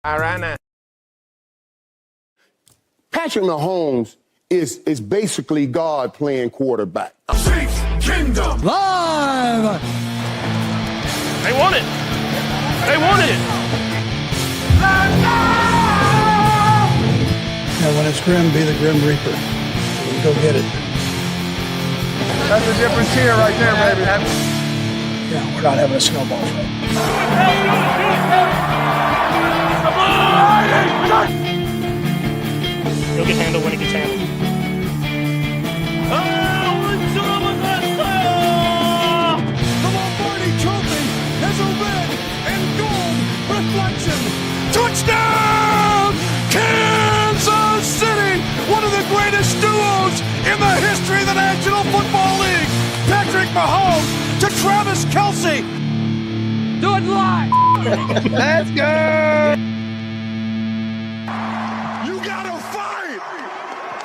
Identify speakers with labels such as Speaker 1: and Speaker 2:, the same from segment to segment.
Speaker 1: All right now.
Speaker 2: Patrick Mahomes is basically God playing quarterback.
Speaker 3: Chiefs Kingdom
Speaker 4: live.
Speaker 5: They want it. They wanted it.
Speaker 4: And when it's grim, be the Grim Reaper. Go get it.
Speaker 1: That's a different tier right there, baby.
Speaker 4: Yeah, we're not having a snowball fight.
Speaker 5: He'll get handled when he gets handled.
Speaker 3: The Lombardi Trophy has a red and gold reflection. Touchdown! Kansas City! One of the greatest duos in the history of the National Football League. Patrick Mahomes to Travis Kelce.
Speaker 6: Do it live!
Speaker 1: Let's go!
Speaker 3: You gotta fight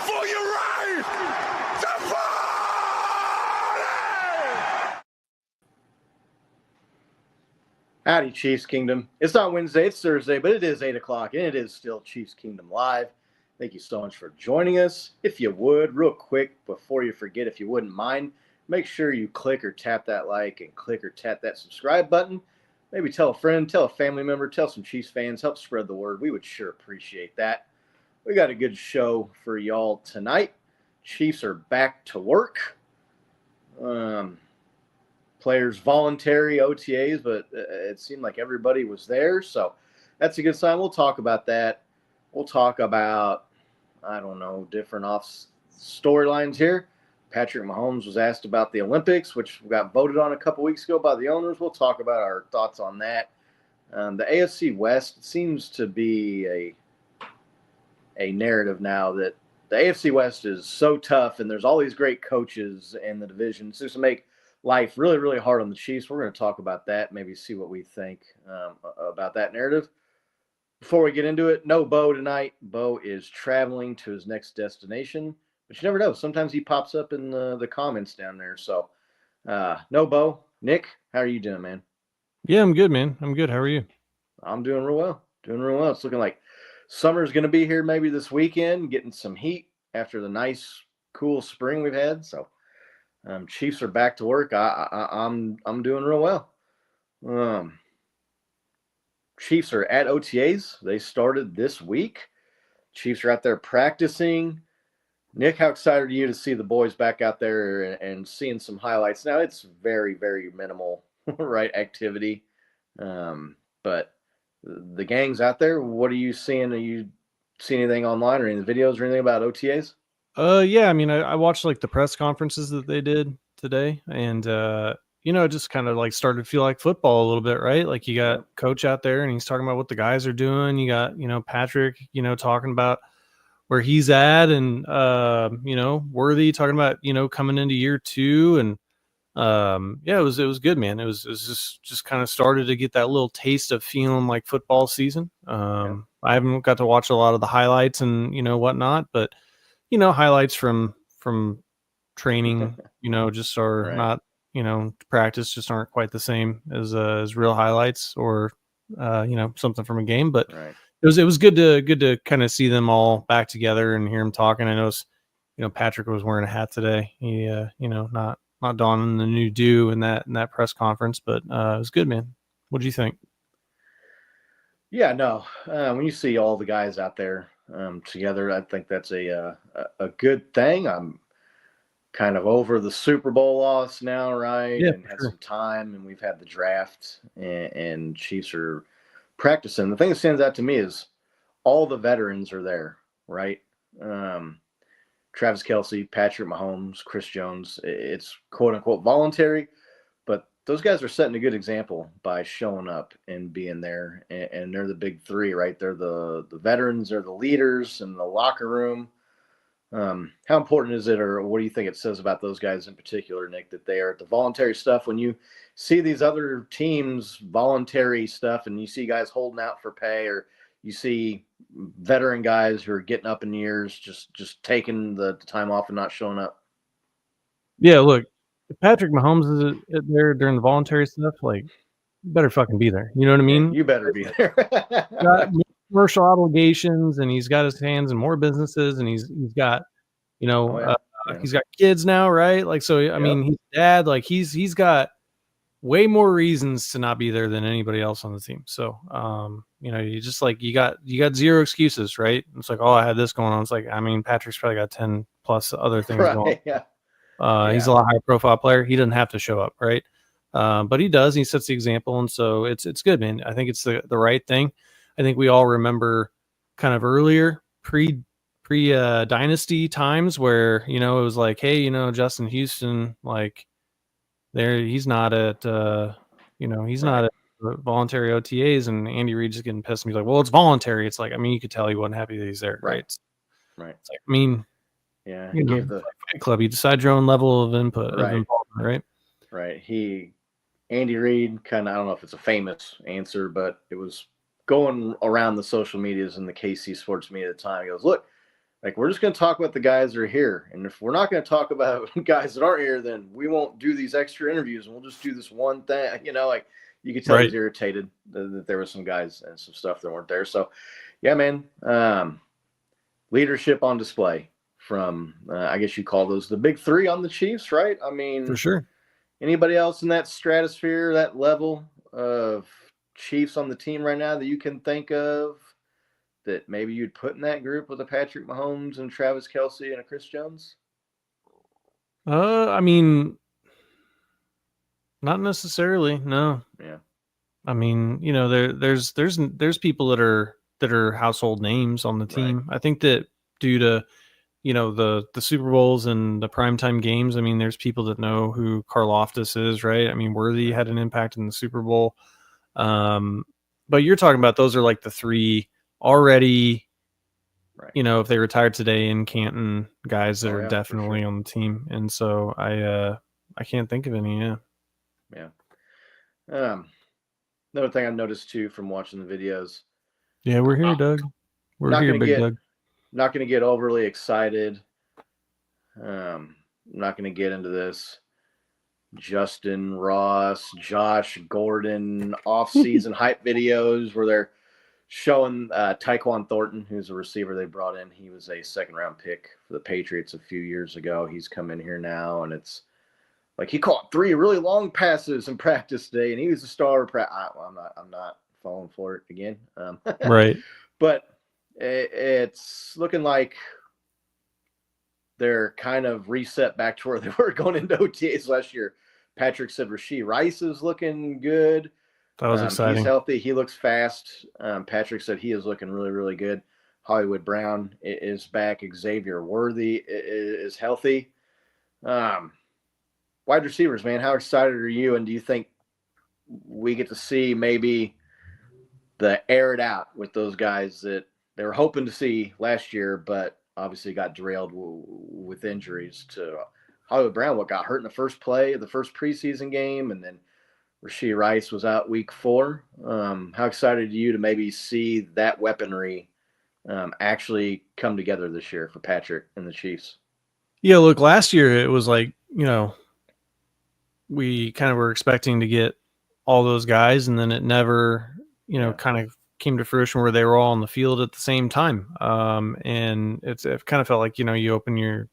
Speaker 3: for your right to party!
Speaker 7: Howdy, Chiefs Kingdom. It's not Wednesday, it's Thursday, but it is 8 o'clock, and it is still Chiefs Kingdom Live. Thank you so much for joining us. If you would, real quick, before you forget, if you wouldn't mind, make sure you click or tap that like and click or tap that subscribe button. Maybe tell a friend, tell a family member, tell some Chiefs fans, help spread the word. We would sure appreciate that. We got a good show for y'all tonight. Chiefs are back to work. Players voluntary OTAs, but it seemed like everybody was there, so that's a good sign. We'll talk about that. We'll talk about, I don't know, different storylines here. Patrick Mahomes was asked about the Olympics, which got voted on a couple weeks ago by the owners. We'll talk about our thoughts on that. The AFC West seems to be a narrative now that the AFC West is so tough, and there's all these great coaches in the division. So to make life really, really hard on the Chiefs. We're going to talk about that, maybe see what we think about that narrative. Before we get into it, no Bo tonight. Bo is traveling to his next destination, but you never know. Sometimes he pops up in the comments down there. So no Bo. Nick, how are you doing, man?
Speaker 8: Yeah, I'm good, man. I'm good. How are you?
Speaker 7: I'm doing real well. It's looking like summer's going to be here maybe this weekend, getting some heat after the nice, cool spring we've had. So Chiefs are back to work. I'm doing real well. Chiefs are at OTAs. They started this week. Chiefs are out there practicing. Nick, how excited are you to see the boys back out there and seeing some highlights? Now, it's very, very minimal, right, activity. But the gang's out there. What are you seeing? Are you seeing anything online or any videos or anything about OTAs?
Speaker 8: Yeah, I mean, I watched like the press conferences that they did today, and it just kind of like started to feel like football a little bit, right? Like you got Coach out there and he's talking about what the guys are doing. You got, Patrick, talking about where he's at, and Worthy talking about, coming into year 2, and it was good, man. It was just kind of started to get that little taste of feeling like football season. I haven't got to watch a lot of the highlights and whatnot, but highlights from training, just are not, practice just aren't quite the same as real highlights or, something from a game. But it was good to kind of see them all back together and hear them talking. I noticed, Patrick was wearing a hat today. He, not donning the new do in that press conference, but it was good, man. What do you think?
Speaker 7: Yeah, no. When you see all the guys out there together, I think that's a good thing. I'm kind of over the Super Bowl loss now, right?
Speaker 8: Yeah,
Speaker 7: and had some time, and we've had the draft, and Chiefs are practicing. The thing that stands out to me is all the veterans are there, right? Travis Kelce, Patrick Mahomes, Chris Jones. It's quote unquote voluntary, but those guys are setting a good example by showing up and being there, and they're the big three, right? They're the veterans, they're the leaders in the locker room. How important is it, or what do you think it says about those guys in particular, Nick, that they are at the voluntary stuff? When you see these other teams voluntary stuff and you see guys holding out for pay, or you see veteran guys who are getting up in years just taking the time off and not showing up.
Speaker 8: Yeah, look, if Patrick Mahomes is there during the voluntary stuff, like, you better fucking be there. You know what I mean?
Speaker 7: You better be there.
Speaker 8: commercial obligations, and he's got his hands in more businesses, and he's got, he's got kids now, right? Like, so I mean, he's dad. Like, he's got way more reasons to not be there than anybody else on the team. So, you just like you got zero excuses, right? It's like, oh, I had this going on. It's like, I mean, Patrick's probably got 10 plus other things going on.
Speaker 7: Yeah.
Speaker 8: He's a lot higher profile player. He doesn't have to show up, right? But he does. He sets the example, and so it's good, man. I think it's the right thing. I think we all remember kind of earlier pre dynasty times where it was like, hey, Justin Houston, like he's not at he's not at voluntary OTAs, and Andy Reid just getting pissed and he's like, well, it's voluntary. It's like, I mean, you could tell he wasn't happy that he's there, right? It's like, I mean,
Speaker 7: he gave the
Speaker 8: Fight Club. You decide your own level of input, of involvement, right?
Speaker 7: Andy Reid kind of, I don't know if it's a famous answer, but it was going around the social medias and the KC sports media at the time. He goes, look, like, we're just going to talk about the guys that are here. And if we're not going to talk about guys that aren't here, then we won't do these extra interviews, and we'll just do this one thing. Like, you could tell he's irritated that there were some guys and some stuff that weren't there. So, yeah, man, leadership on display from, I guess you call those the big three on the Chiefs, right? I mean,
Speaker 8: for sure.
Speaker 7: Anybody else in that stratosphere, that level of Chiefs on the team right now that you can think of that maybe you'd put in that group with a Patrick Mahomes and Travis Kelce and a Chris Jones?
Speaker 8: I mean, not necessarily. No.
Speaker 7: Yeah.
Speaker 8: I mean, there's people that are household names on the team.
Speaker 7: Right.
Speaker 8: I think that due to the Super Bowls and the primetime games, I mean, there's people that know who Karlaftis is, right? I mean, Worthy had an impact in the Super Bowl. But you're talking about those are like the three already, if they retired today in Canton, guys that are definitely on the team. And so I can't think of any.
Speaker 7: Yeah. Another thing I've noticed too from watching the videos.
Speaker 8: Yeah, we're here, Doug. We're here, Big Doug.
Speaker 7: Not going to get overly excited. Not going to get into this Justin Ross, Josh Gordon off-season hype videos where they're showing Tyquan Thornton, who's a receiver they brought in. He was a second-round pick for the Patriots a few years ago. He's come in here now, and it's like he caught 3 really long passes in practice today, and he was a star. I'm not falling for it again.
Speaker 8: Right.
Speaker 7: But it's looking like they're kind of reset back to where they were going into OTAs last year. Patrick said Rashee Rice is looking good.
Speaker 8: That was exciting.
Speaker 7: He's healthy. He looks fast. Patrick said he is looking really, really good. Hollywood Brown is back. Xavier Worthy is healthy. Wide receivers, man, how excited are you? And do you think we get to see maybe the air it out with those guys that they were hoping to see last year, but obviously got derailed with injuries to Hollywood Brown? What got hurt in the first play of the first preseason game, and then Rashee Rice was out week 4. How excited are you to maybe see that weaponry actually come together this year for Patrick and the Chiefs?
Speaker 8: Yeah, look, last year it was like, we kind of were expecting to get all those guys, and then it never, kind of came to fruition where they were all on the field at the same time. And it kind of felt like, you open your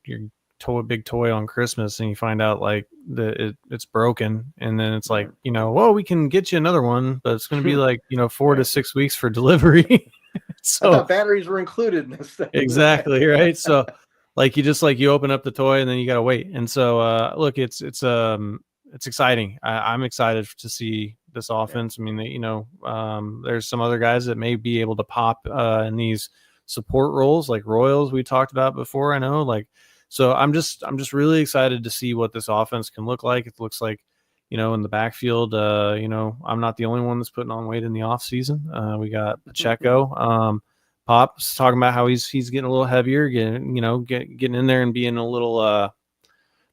Speaker 8: big toy on Christmas and you find out like that it's broken, and then it's like, well, we can get you another one, but it's going to be like 4 to 6 weeks for delivery. So
Speaker 7: I thought batteries were included in this thing.
Speaker 8: Exactly, right? So like you open up the toy and then you got to wait. And so look, it's exciting. I'm excited to see this offense. I mean, there's some other guys that may be able to pop in these support roles like Royals we talked about before. I know, like, so I'm just really excited to see what this offense can look like. It looks like, in the backfield, I'm not the only one that's putting on weight in the off season. We got Pacheco. Pop's talking about how he's getting a little heavier, getting in there and being a little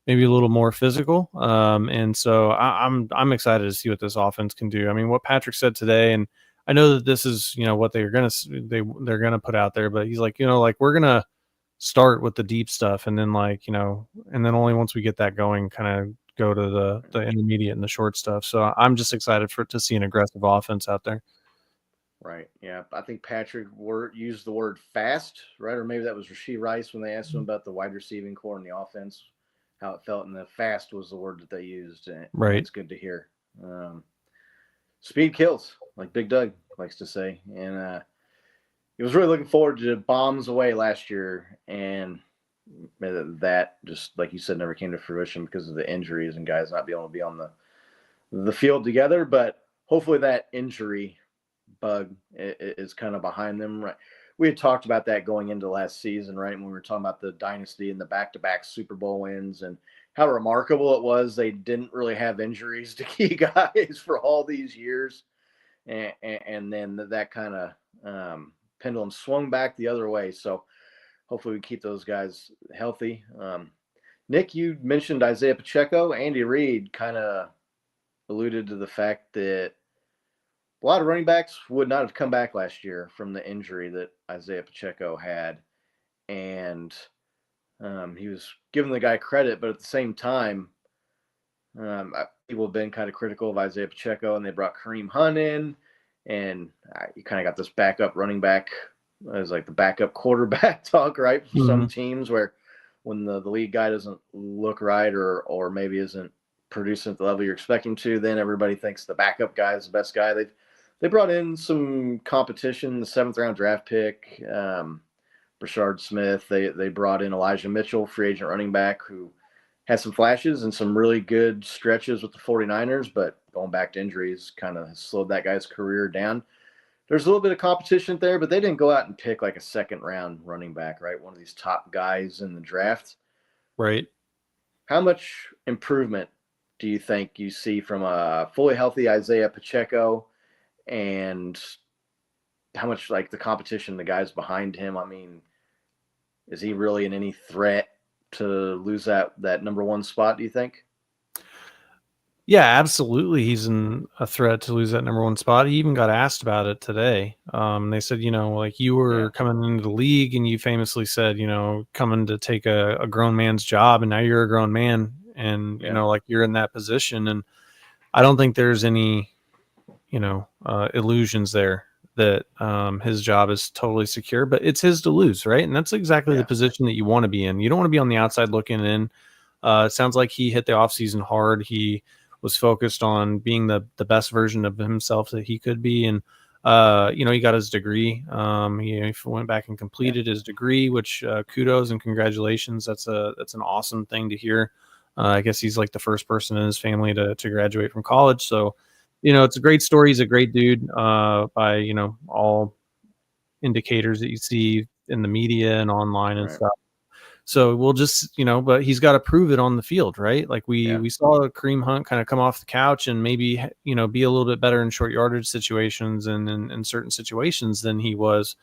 Speaker 8: maybe a little more physical. And so I'm excited to see what this offense can do. I mean, what Patrick said today, and I know that this is, what they're going to put out there, but he's like, we're going to start with the deep stuff. And then and then only once we get that going, kind of go to the intermediate and the short stuff. So I'm just excited to see an aggressive offense out there.
Speaker 7: Right. Yeah. I think Patrick used the word fast, right? Or maybe that was Rasheed Rice when they asked him about the wide receiving core and the offense, how it felt. And the fast was the word that they used. And
Speaker 8: Right.
Speaker 7: that's good to hear. Speed kills, like Big Doug likes to say. And he was really looking forward to bombs away last year. And that just, like you said, never came to fruition because of the injuries and guys not being able to be on the field together. But hopefully that injury bug is kind of behind them. Right. We had talked about that going into last season, right? When we were talking about the dynasty and the back-to-back Super Bowl wins and how remarkable it was. They didn't really have injuries to key guys for all these years. And then that kind of pendulum swung back the other way. So hopefully we keep those guys healthy. Nick, you mentioned Isaiah Pacheco. Andy Reid kind of alluded to the fact that a lot of running backs would not have come back last year from the injury that Isaiah Pacheco had. And he was giving the guy credit, but at the same time, people have been kind of critical of Isaiah Pacheco, and they brought Kareem Hunt in, and you kind of got this backup running back as like the backup quarterback talk, right? For some teams where when the lead guy doesn't look right or maybe isn't producing at the level you're expecting to, then everybody thinks the backup guy is the best guy. They brought in some competition, the 7th round draft pick, Brashard Smith. They brought in Elijah Mitchell, free agent running back, who had some flashes and some really good stretches with the 49ers, but going back to injuries kind of slowed that guy's career down. There's a little bit of competition there, but they didn't go out and pick like a 2nd round running back, right? One of these top guys in the draft.
Speaker 8: Right.
Speaker 7: How much improvement do you think you see from a fully healthy Isaiah Pacheco, and how much like the competition, the guys behind him? I mean, is he really in any threat to lose that number 1 spot, do you think?
Speaker 8: Yeah, absolutely. He's in a threat to lose that number 1 spot. He even got asked about it today. They said, like you were coming into the league and you famously said, coming to take a grown man's job, and now you're a grown man and, like you're in that position. And I don't think there's any, illusions there that his job is totally secure, but it's his to lose, right? And that's exactly the position that you want to be in. You don't want to be on the outside looking in. It sounds like he hit the offseason hard. He was focused on being the best version of himself that he could be. And, he got his degree. He went back and completed his degree, which kudos and congratulations. That's an awesome thing to hear. I guess he's like the first person in his family to graduate from college. So, it's a great story. He's a great dude by, all indicators that you see in the media and online and stuff. So we'll just, but he's got to prove it on the field, right? Like we saw Kareem Hunt kind of come off the couch and maybe, be a little bit better in short yardage situations and in certain situations than he was.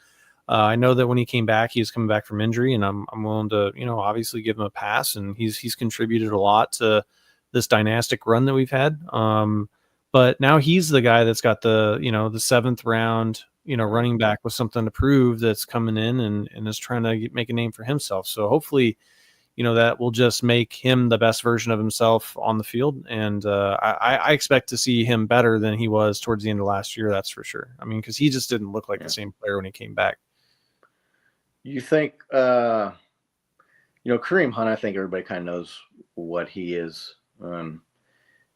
Speaker 8: I know that when he came back, he was coming back from injury, and I'm willing to, obviously give him a pass, and he's contributed a lot to this dynastic run that we've had. But now he's the guy that's got the 7th round, running back with something to prove, that's coming in and is trying to make a name for himself. So hopefully, that will just make him the best version of himself on the field. And I expect to see him better than he was towards the end of last year. That's for sure. I mean, because he just didn't look like the same player when he came back.
Speaker 7: You think, Kareem Hunt, I think everybody kind of knows what he is.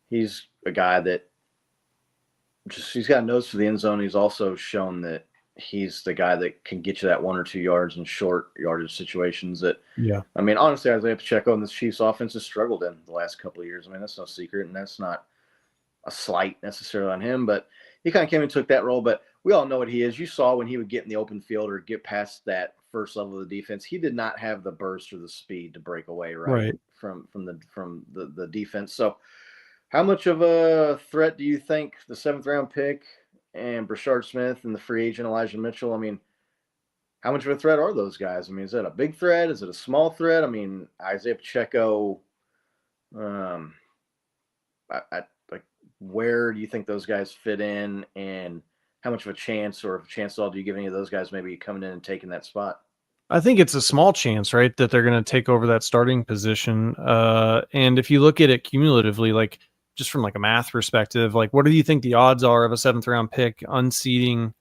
Speaker 7: He's a guy that he's got a nose for the end zone. He's also shown that he's the guy that can get you that 1 or 2 yards in short yardage situations that, I mean, honestly, Isaiah Pacheco and the Chiefs offense has struggled in the last couple of years. I mean, that's no secret, and that's not a slight necessarily on him, but he kind of came and took that role. But we all know what he is. You saw when he would get in the open field or get past that first level of the defense, he did not have the burst or the speed to break away from the defense. So how much of a threat do you think the 7th round pick and Brashard Smith and the free agent Elijah Mitchell? I mean, how much of a threat are those guys? I mean, is that a big threat? Is it a small threat? I mean, Isaiah Pacheco, where do you think those guys fit in, and how much of a chance, or if a chance at all, do you give any of those guys maybe coming in and taking that spot?
Speaker 8: I think it's a small chance, right, that they're going to take over that starting position. And if you look at it cumulatively, like just from like a math perspective, like what do you think the odds are of a 7th round pick unseating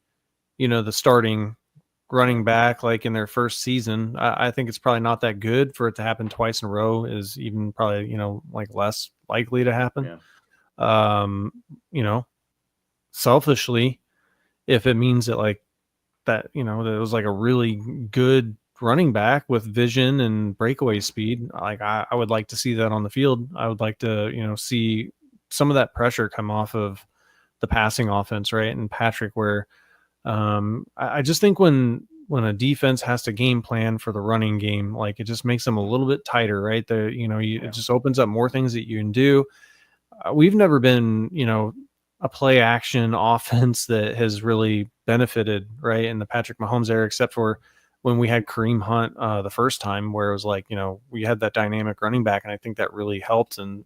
Speaker 8: the starting running back like in their first season. I think it's probably not that good. For it to happen twice in a row is even probably, like less likely to happen.
Speaker 7: Yeah.
Speaker 8: Selfishly, if it means that like that, that it was like a really good running back with vision and breakaway speed, like I would like to see that on the field. I would like to, see some of that pressure come off of the passing offense, right? And Patrick, where I just think when a defense has to game plan for the running game, like it just makes them a little bit tighter, right? It just opens up more things that you can do. We've never been, a play action offense that has really benefited, right, in the Patrick Mahomes era, except for when we had Kareem Hunt the first time, where it was like, we had that dynamic running back, and I think that really helped. And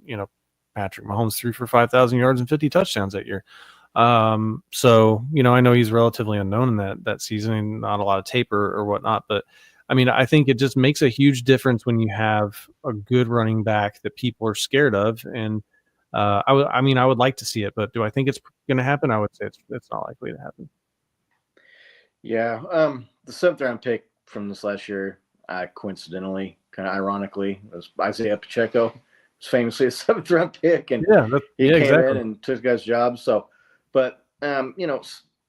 Speaker 8: Patrick Mahomes threw for 5,000 yards and 50 touchdowns that year. So, I know he's relatively unknown in that season, and not a lot of tape or whatnot, but I mean, I think it just makes a huge difference when you have a good running back that people are scared of. And I would like to see it, but do I think it's going to happen? I would say it's not likely to happen.
Speaker 7: Yeah. The 7th round pick from this last year, coincidentally, kind of ironically, was Isaiah Pacheco. Was famously a 7th round pick, and he came in and took the guy's job. So, but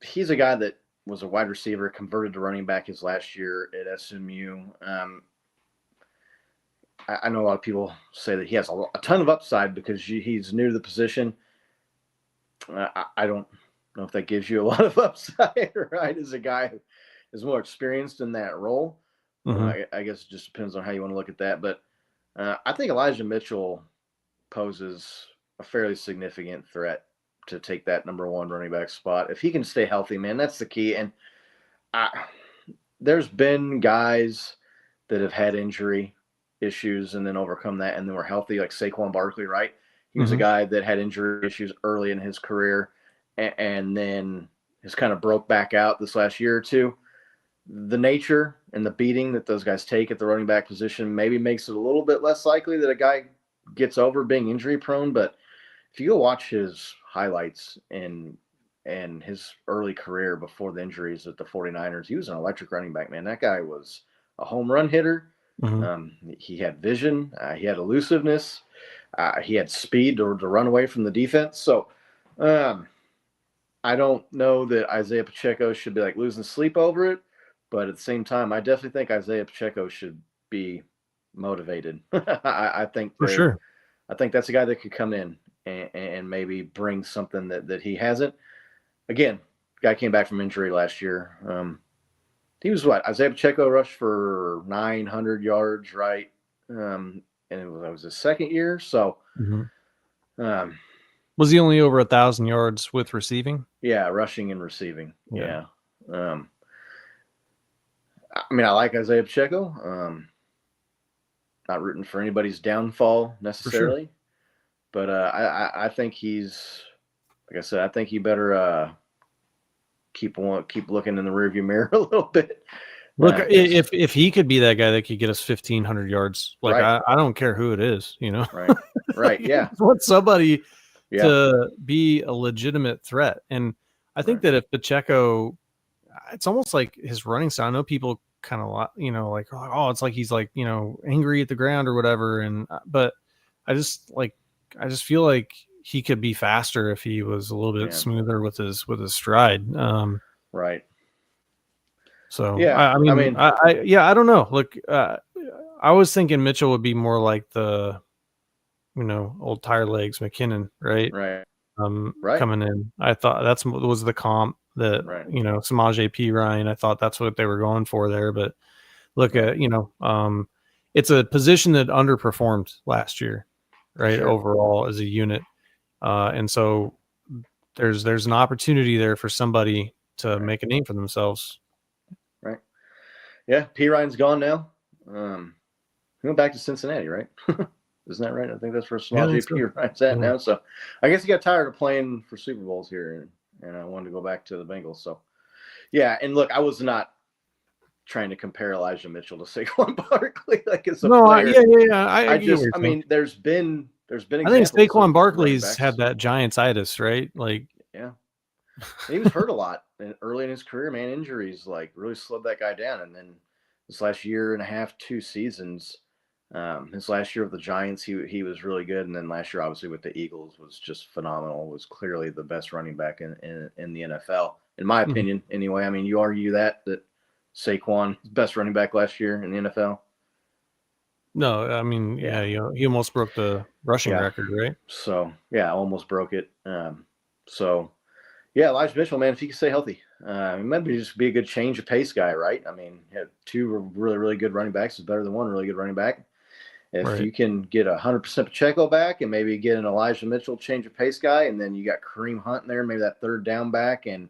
Speaker 7: he's a guy that was a wide receiver, converted to running back his last year at SMU. I know a lot of people say that he has a ton of upside because he's new to the position. I don't know if that gives you a lot of upside, right? As a guy who is more experienced in that role.
Speaker 8: Mm-hmm.
Speaker 7: I guess it just depends on how you want to look at that. But I think Elijah Mitchell poses a fairly significant threat to take that number 1 running back spot. If he can stay healthy, man, that's the key. And there's been guys that have had injury issues and then overcome that and then were healthy, like Saquon Barkley, right? He was a guy that had injury issues early in his career and then has kind of broke back out this last year or two. The nature and the beating that those guys take at the running back position maybe makes it a little bit less likely that a guy gets over being injury prone. But if you go watch his highlights and his early career before the injuries at the 49ers, he was an electric running back, man. That guy was a home run hitter. He had vision. He had elusiveness. He had speed to run away from the defense. So I don't know that Isaiah Pacheco should be like losing sleep over it. But at the same time, I definitely think Isaiah Pacheco should be motivated. I think
Speaker 8: for sure.
Speaker 7: I think that's a guy that could come in and maybe bring something that he hasn't. Again, guy came back from injury last year. He was Isaiah Pacheco rushed for 900 yards, right? And it was his second year. So,
Speaker 8: was he only over 1,000 yards with receiving?
Speaker 7: Yeah, rushing and receiving. Yeah. I mean, I like Isaiah Pacheco. Not rooting for anybody's downfall necessarily, but I think he's, like I said, I think he better keep looking in the rearview mirror a little bit.
Speaker 8: Look, if he could be that guy that could get us 1,500 yards, like
Speaker 7: right.
Speaker 8: I don't care who it is,
Speaker 7: Right, yeah.
Speaker 8: I want somebody to be a legitimate threat, and I think that if Pacheco, it's almost like his running style. I know people kind of, like, oh, it's like he's like, angry at the ground or whatever, but I just feel like he could be faster if he was a little bit smoother with his stride.
Speaker 7: Right.
Speaker 8: So I don't know. Look, I was thinking Mitchell would be more like the, old tire legs McKinnon, right?
Speaker 7: Right.
Speaker 8: Coming in. I thought was the comp that, Samaje P. Ryan. I thought that's what they were going for there. But look at, it's a position that underperformed last year, right?
Speaker 7: Sure.
Speaker 8: Overall as a unit. And so there's an opportunity there for somebody to make a name for themselves.
Speaker 7: Right. Yeah. P. Ryan's gone now. He went back to Cincinnati, right? Isn't that right? I think that's where Samaje P. Ryan's at now. So I guess he got tired of playing for Super Bowls here and I wanted to go back to the Bengals. So yeah. And look, I was not trying to compare Elijah Mitchell to Saquon Barkley like as a player. I mean, there's been
Speaker 8: I think Saquon Barkley's had that giantitis, right? Like,
Speaker 7: And he was hurt a lot early in his career, man. Injuries like really slowed that guy down. And then this last year and a half, 2 seasons, his last year with the Giants, he was really good. And then last year, obviously, with the Eagles was just phenomenal. Was clearly the best running back in the NFL, in my opinion, anyway. I mean, you argue that Saquon, best running back last year in the NFL?
Speaker 8: No, I mean, yeah, he almost broke the rushing record, right?
Speaker 7: So, yeah, almost broke it. So, yeah, Elijah Mitchell, man, if he can stay healthy, he might just be a good change of pace guy, right? I mean, two really, really good running backs is better than one really good running back. If you can get 100% Pacheco back and maybe get an Elijah Mitchell change of pace guy, and then you got Kareem Hunt in there, maybe that third down back, and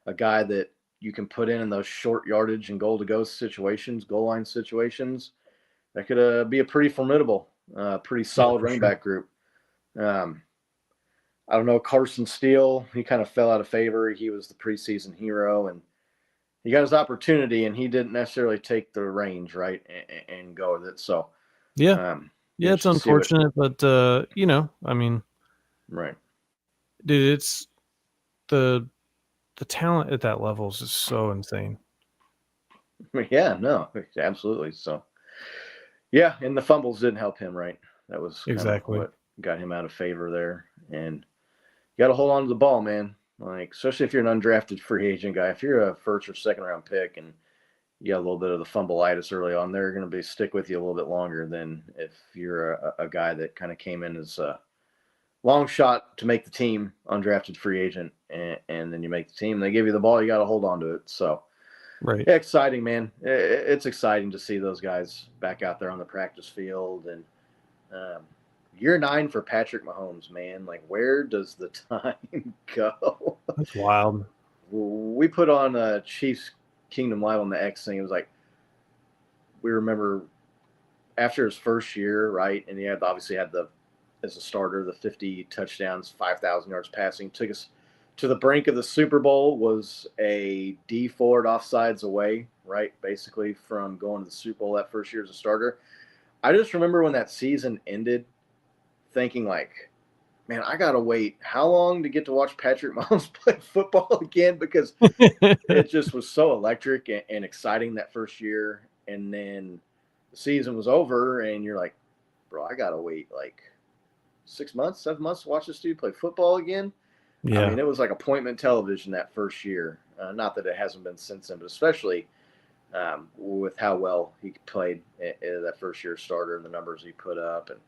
Speaker 7: a guy that you can put in those short yardage and goal-to-go situations, goal line situations, that could be a pretty formidable, pretty solid running back group. I don't know, Carson Steele, he kind of fell out of favor. He was the preseason hero, and he got his opportunity, and he didn't necessarily take the range, right, and go with it. So,
Speaker 8: it's unfortunate, but I mean,
Speaker 7: right,
Speaker 8: dude, it's the talent at that level is just so insane.
Speaker 7: Yeah, no, absolutely. So, yeah, and the fumbles didn't help him, right? That was
Speaker 8: exactly
Speaker 7: what got him out of favor there. And you got to hold on to the ball, man. Like, especially if you're an undrafted free agent guy. If you're a first or second round pick and you got a little bit of the fumbleitis early on, they're going to stick with you a little bit longer than if you're a guy that kind of came in as a long shot to make the team, undrafted free agent, and then you make the team. They give you the ball, you got to hold on to it. So,
Speaker 8: right,
Speaker 7: exciting, man. It's exciting to see those guys back out there on the practice field. And year 9 for Patrick Mahomes, man. Like, where does the time go?
Speaker 8: That's wild.
Speaker 7: We put on Chiefs Kingdom Live on the X thing. It was like, we remember after his first year, right? And he obviously had as a starter, the 50 touchdowns, 5,000 yards passing, took us to the brink of the Super Bowl, was a D Ford offsides away, right? Basically from going to the Super Bowl that first year as a starter. I just remember when that season ended thinking like, man, I got to wait how long to get to watch Patrick Mahomes play football again, because it just was so electric and exciting that first year. And then the season was over and you're like, bro, I got to wait like 6 months, 7 months to watch this dude play football again.
Speaker 8: Yeah.
Speaker 7: I mean, it was like appointment television that first year. Not that it hasn't been since then, but especially with how well he played in that first year starter and the numbers he put up, and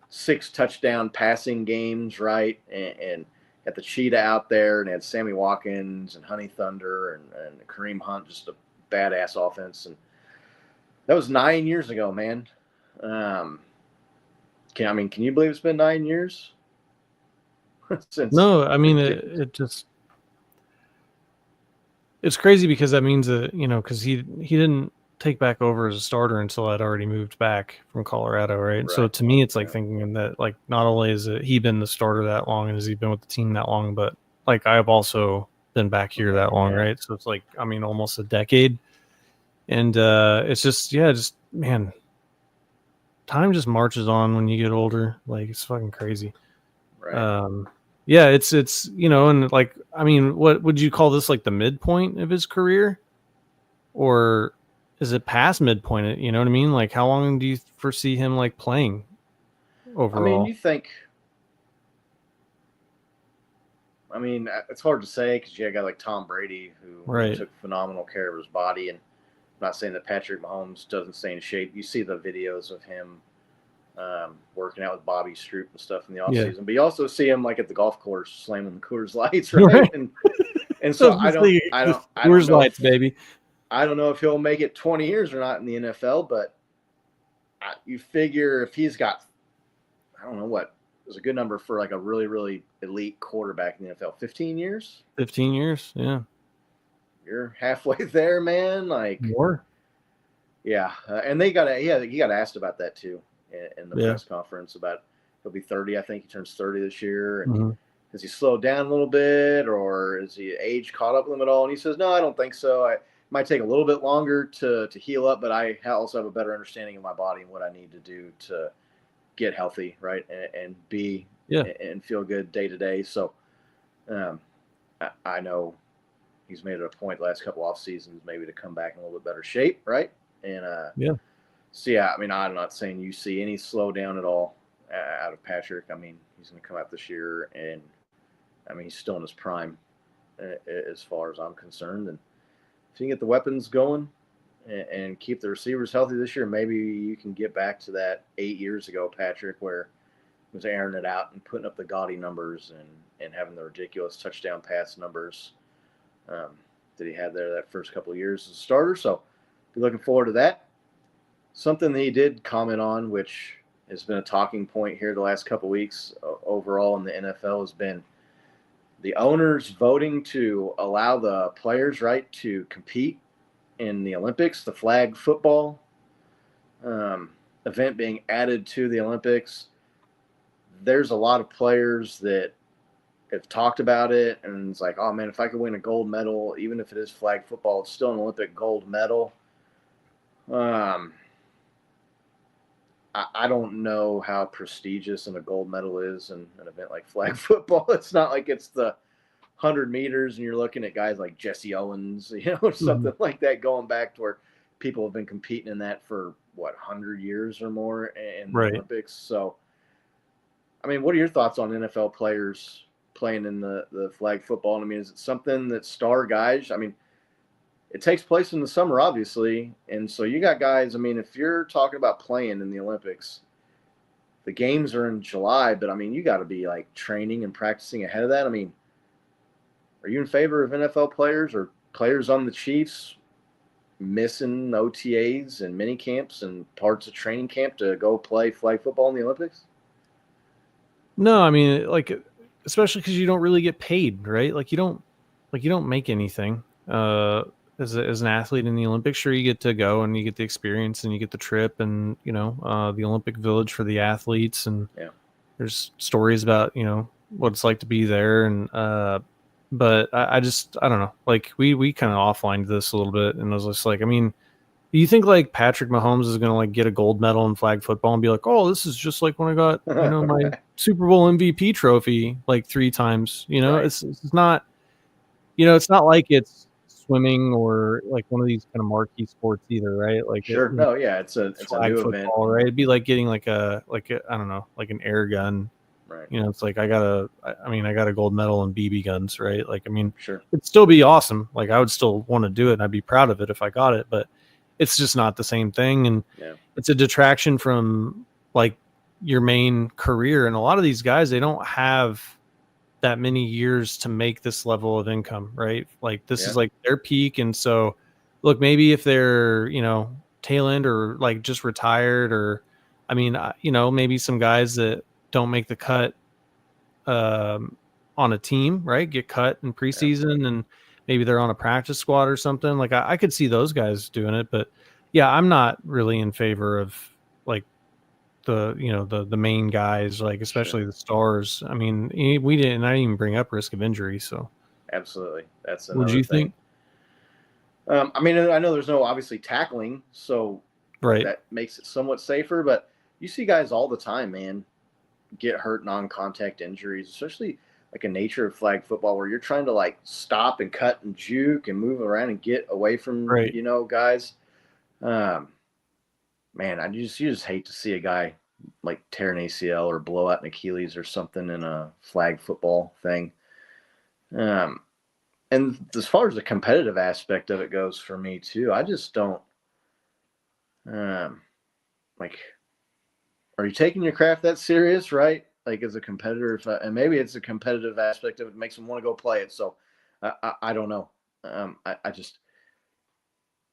Speaker 7: 6 touchdown passing games, right? And had the Cheetah out there, and had Sammy Watkins and Honey Thunder and Kareem Hunt, just a badass offense. And that was 9 years ago, man. Can you believe it's been 9 years?
Speaker 8: No, I mean it just, it's crazy because that means that, because he didn't take back over as a starter until I'd already moved back from Colorado, right? So to me, it's like thinking that, like, not only has he been the starter that long and has he been with the team that long, but like I've also been back here that long, right? So it's like, I mean, almost a decade. And it's just, man, time just marches on when you get older. Like, it's fucking crazy.
Speaker 7: Right.
Speaker 8: Yeah, it's and like, I mean, what would you call this, like the midpoint of his career, or is it past midpoint? You know what I mean? Like, how long do you foresee him like playing overall?
Speaker 7: I mean, it's hard to say because you got a guy like Tom Brady who took phenomenal care of his body, and I'm not saying that Patrick Mahomes doesn't stay in shape. You see the videos of him working out with Bobby Stroop and stuff in the offseason, but you also see him like at the golf course slamming the Coors Lights, right? And so I don't
Speaker 8: Coors Lights, baby.
Speaker 7: I don't know if he'll make it 20 years or not in the NFL, but you figure if he's got, I don't know what is a good number for like a really, really elite quarterback in the NFL, 15 years?
Speaker 8: 15 years, yeah.
Speaker 7: You're halfway there, man. Like,
Speaker 8: more.
Speaker 7: Yeah, and he got asked about that too in the press conference about he'll be 30. I think he turns 30 this year. And has he slowed down a little bit, or is he age caught up with him at all? And he says, no, I don't think so. It might take a little bit longer to heal up, but I also have a better understanding of my body and what I need to do to get healthy, right, and be and feel good day to day. So, I know he's made it a point the last couple off seasons maybe to come back in a little bit better shape, right? And
Speaker 8: Yeah.
Speaker 7: so yeah, I mean, I'm not saying you see any slowdown at all out of Patrick. I mean, he's going to come out this year, and I mean, he's still in his prime as far as I'm concerned. And if you can get the weapons going and keep the receivers healthy this year, maybe you can get back to that 8 years ago Patrick, where he was airing it out and putting up the gaudy numbers and having the ridiculous touchdown pass numbers that he had there that first couple of years as a starter. So be looking forward to that. Something that he did comment on, which has been a talking point here the last couple of weeks overall in the NFL, has been the owners voting to allow the players right to compete in the Olympics, the flag football event being added to the Olympics. There's a lot of players that have talked about it, and it's like, oh man, if I could win a gold medal, even if it is flag football, it's still an Olympic gold medal. I don't know how prestigious a gold medal is in an event like flag football. It's not like it's the 100 meters and you're looking at guys like Jesse Owens, or something like that, going back to where people have been competing in that for 100 years or more in the Olympics. So, I mean, what are your thoughts on NFL players playing in the flag football? I mean, is it something that star guys? I mean, it takes place in the summer, obviously. And so you got guys, I mean, if you're talking about playing in the Olympics, the games are in July, but I mean, you got to be like training and practicing ahead of that. I mean, are you in favor of NFL players or players on the Chiefs missing OTAs and mini camps and parts of training camp to go play flag football in the Olympics?
Speaker 8: No, I mean, like, especially because you don't really get paid, right? Like you don't make anything. As an athlete in the Olympics, sure, you get to go and you get the experience and you get the trip and, the Olympic Village for the athletes. And there's stories about, what it's like to be there. And, but I don't know, like we kind of offlined this a little bit. And I was just like, I mean, do you think like Patrick Mahomes is going to like get a gold medal in flag football and be like, oh, this is just like when I got, my Super Bowl MVP trophy like 3 times,
Speaker 7: Right.
Speaker 8: It's not, it's not like it's swimming or like one of these kind of marquee sports either, right? Like
Speaker 7: Sure. No, yeah, it's a new event,
Speaker 8: right? It'd be like getting like a I don't know, like an air gun.
Speaker 7: right?
Speaker 8: It's like I got a gold medal in BB guns, right? Like, I mean,
Speaker 7: Sure.
Speaker 8: it'd still be awesome. Like I would still want to do it and I'd be proud of it if I got it, but it's just not the same thing. And it's a detraction from like your main career. And a lot of these guys, they don't have that many years to make this level of income, right? Like this is like their peak. And so look, maybe if they're, tail end or like just retired, or, I mean, maybe some guys that don't make the cut on a team, right, get cut in preseason and maybe they're on a practice squad or something. Like I could see those guys doing it, but yeah, I'm not really in favor of like the main guys, like especially the stars. I mean, I didn't even bring up risk of injury. So
Speaker 7: Absolutely. That's another
Speaker 8: would you
Speaker 7: thing.
Speaker 8: think?
Speaker 7: I mean, I know there's no obviously tackling, so that makes it somewhat safer, but you see guys all the time, man, get hurt non-contact injuries, especially like a nature of flag football where you're trying to like stop and cut and juke and move around and get away from, guys. Man, you just hate to see a guy like tear an ACL or blow out an Achilles or something in a flag football thing. And as far as the competitive aspect of it goes for me too, I just don't like, are you taking your craft that serious, right? Like as a competitor, and maybe it's a competitive aspect of it that makes them want to go play it. So I don't know. I just,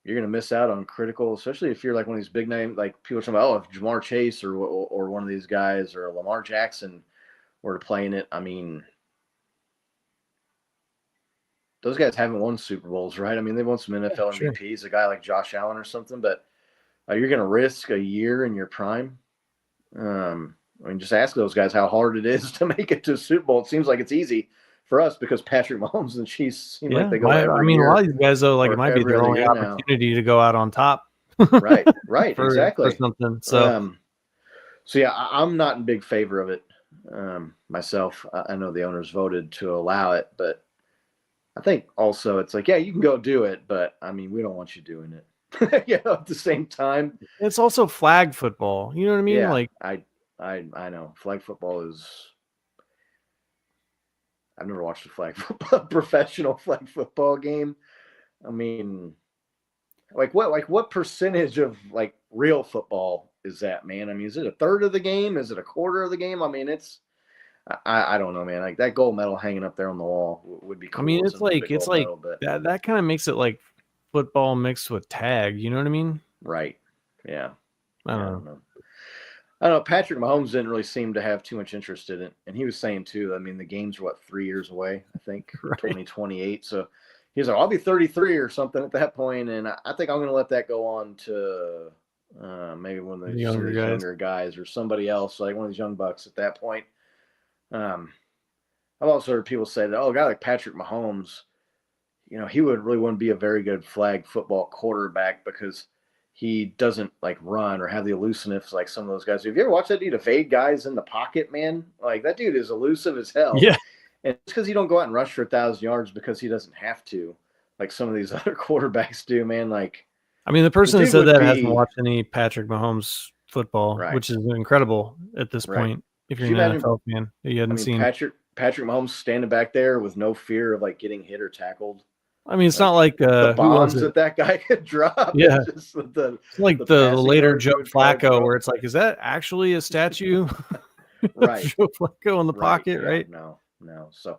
Speaker 7: you're going to miss out on critical, especially if you're like one of these big name, like people are talking about, if Jamar Chase or one of these guys or Lamar Jackson were to play in it. I mean, those guys haven't won Super Bowls, right? I mean, they won some NFL MVPs, a guy like Josh Allen or something, but you're going to risk a year in your prime. I mean, just ask those guys how hard it is to make it to a Super Bowl. It seems like it's easy for us because Patrick Mahomes and Chiefs seem like they go every year.
Speaker 8: A lot of these guys, though, like it might be their only opportunity to go out on top.
Speaker 7: Right, exactly.
Speaker 8: For something. So,
Speaker 7: yeah, I'm not in big favor of it myself. I know the owners voted to allow it, but I think also it's like, yeah, you can go do it, but I mean, we don't want you doing it. At the same time,
Speaker 8: It's also flag football. You know what I mean?
Speaker 7: yeah,
Speaker 8: Like,
Speaker 7: I know flag football is. I've never watched a flag football, professional flag football game. I mean, what percentage of like real football is that, man? I mean, is it a third of the game? Is it a quarter of the game? I mean, I don't know, man. Like that gold medal hanging up there on the wall would be cool.
Speaker 8: I mean,
Speaker 7: as
Speaker 8: it's
Speaker 7: an Olympic gold medal, but
Speaker 8: that kind of makes it like football mixed with tag. You know what I mean?
Speaker 7: right, yeah.
Speaker 8: I don't
Speaker 7: know. I don't know. Patrick Mahomes didn't really seem to have too much interest in it, and he was saying too. I mean, the game's 3 years away. I think
Speaker 8: Right.
Speaker 7: 2028. So he's like, I'll be 33 or something at that point, and I think I'm going to let that go on to maybe one of these younger guys or somebody else, like one of these young bucks at that point. I've also heard people say that, a guy like Patrick Mahomes, he wouldn't be a very good flag football quarterback because he doesn't like run or have the elusiveness like some of those guys. Have you ever watched that dude evade guys in the pocket, man? Like that dude is elusive as hell.
Speaker 8: Yeah.
Speaker 7: And it's because he don't go out and rush for 1,000 yards because he doesn't have to, like some of these other quarterbacks do, man. Like,
Speaker 8: I mean, the person that said that hasn't watched any Patrick Mahomes football,
Speaker 7: Right.
Speaker 8: which is incredible at this
Speaker 7: Right.
Speaker 8: point. If you're
Speaker 7: Could
Speaker 8: an
Speaker 7: you
Speaker 8: NFL fan, you hadn't seen.
Speaker 7: Patrick Mahomes standing back there with no fear of like getting hit or tackled.
Speaker 8: I mean, it's not like
Speaker 7: the bombs that guy could drop.
Speaker 8: Yeah,
Speaker 7: it's
Speaker 8: like the later Joe Flacco, where it's like, is that actually a statue?
Speaker 7: Right,
Speaker 8: Joe Flacco in the pocket,
Speaker 7: yeah,
Speaker 8: right?
Speaker 7: No. So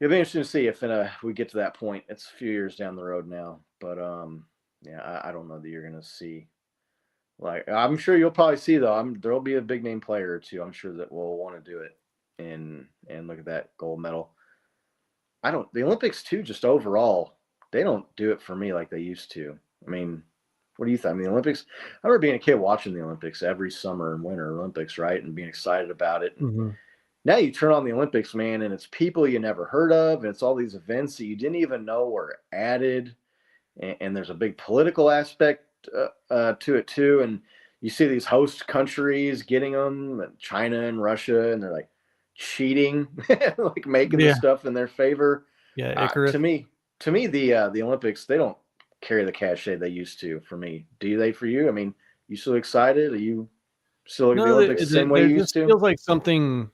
Speaker 7: it'll be interesting to see if we get to that point. It's a few years down the road now, but yeah, I don't know that you're gonna see. Like, I'm sure you'll probably see though. There'll be a big name player or two. I'm sure that will want to do it and look at that gold medal. The Olympics too, just overall, they don't do it for me like they used to. I mean, what do you think? I mean, the Olympics, I remember being a kid watching the Olympics every summer and winter Olympics, right? And being excited about it.
Speaker 8: Mm-hmm.
Speaker 7: Now you turn on the Olympics, man, and it's people you never heard of. And it's all these events that you didn't even know were added. And there's a big political aspect to it too. And you see these host countries getting them, China and Russia, and they're like, cheating, like making the stuff in their favor.
Speaker 8: Yeah, Icarus.
Speaker 7: To me, the Olympics, they don't carry the cachet they used to. For me, do they? For you? I mean, you still excited? Are you still looking at the Olympics the same way you used to?
Speaker 8: It feels like something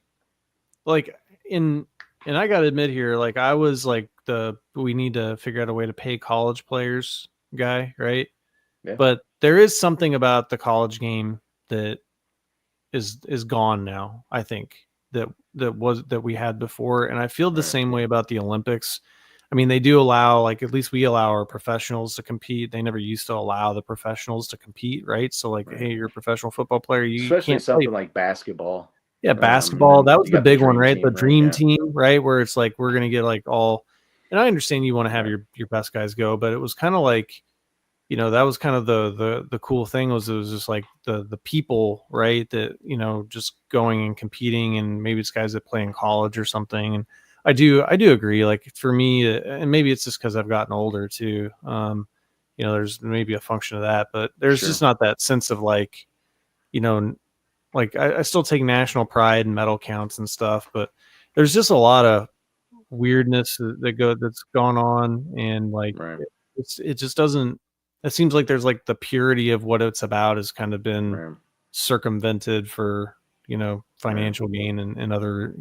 Speaker 8: like and I got to admit here, like I was like we need to figure out a way to pay college players guy, right?
Speaker 7: Yeah.
Speaker 8: But there is something about the college game that is gone now, I think. That we had before, and I feel the same way about the Olympics. I mean, they do allow, like, at least we allow our professionals to compete. They never used to allow the professionals to compete, right? So, like, hey, you're a professional football player, you
Speaker 7: especially
Speaker 8: can't
Speaker 7: something
Speaker 8: play.
Speaker 7: Like basketball.
Speaker 8: Yeah, basketball. That was the big one, right?
Speaker 7: Team,
Speaker 8: the dream team, right? Where it's like we're gonna get like all. And I understand you want to have your best guys go, but it was kind of like, that was kind of the cool thing was it was just like the people, right? That, just going and competing, and maybe it's guys that play in college or something. And I do agree. Like for me, and maybe it's just because I've gotten older too. There's maybe a function of that, but there's just not that sense of like, like I still take national pride and medal counts and stuff, but there's just a lot of weirdness that's gone on, and like it just doesn't. It seems like there's like the purity of what it's about has kind of been circumvented for, financial gain and other,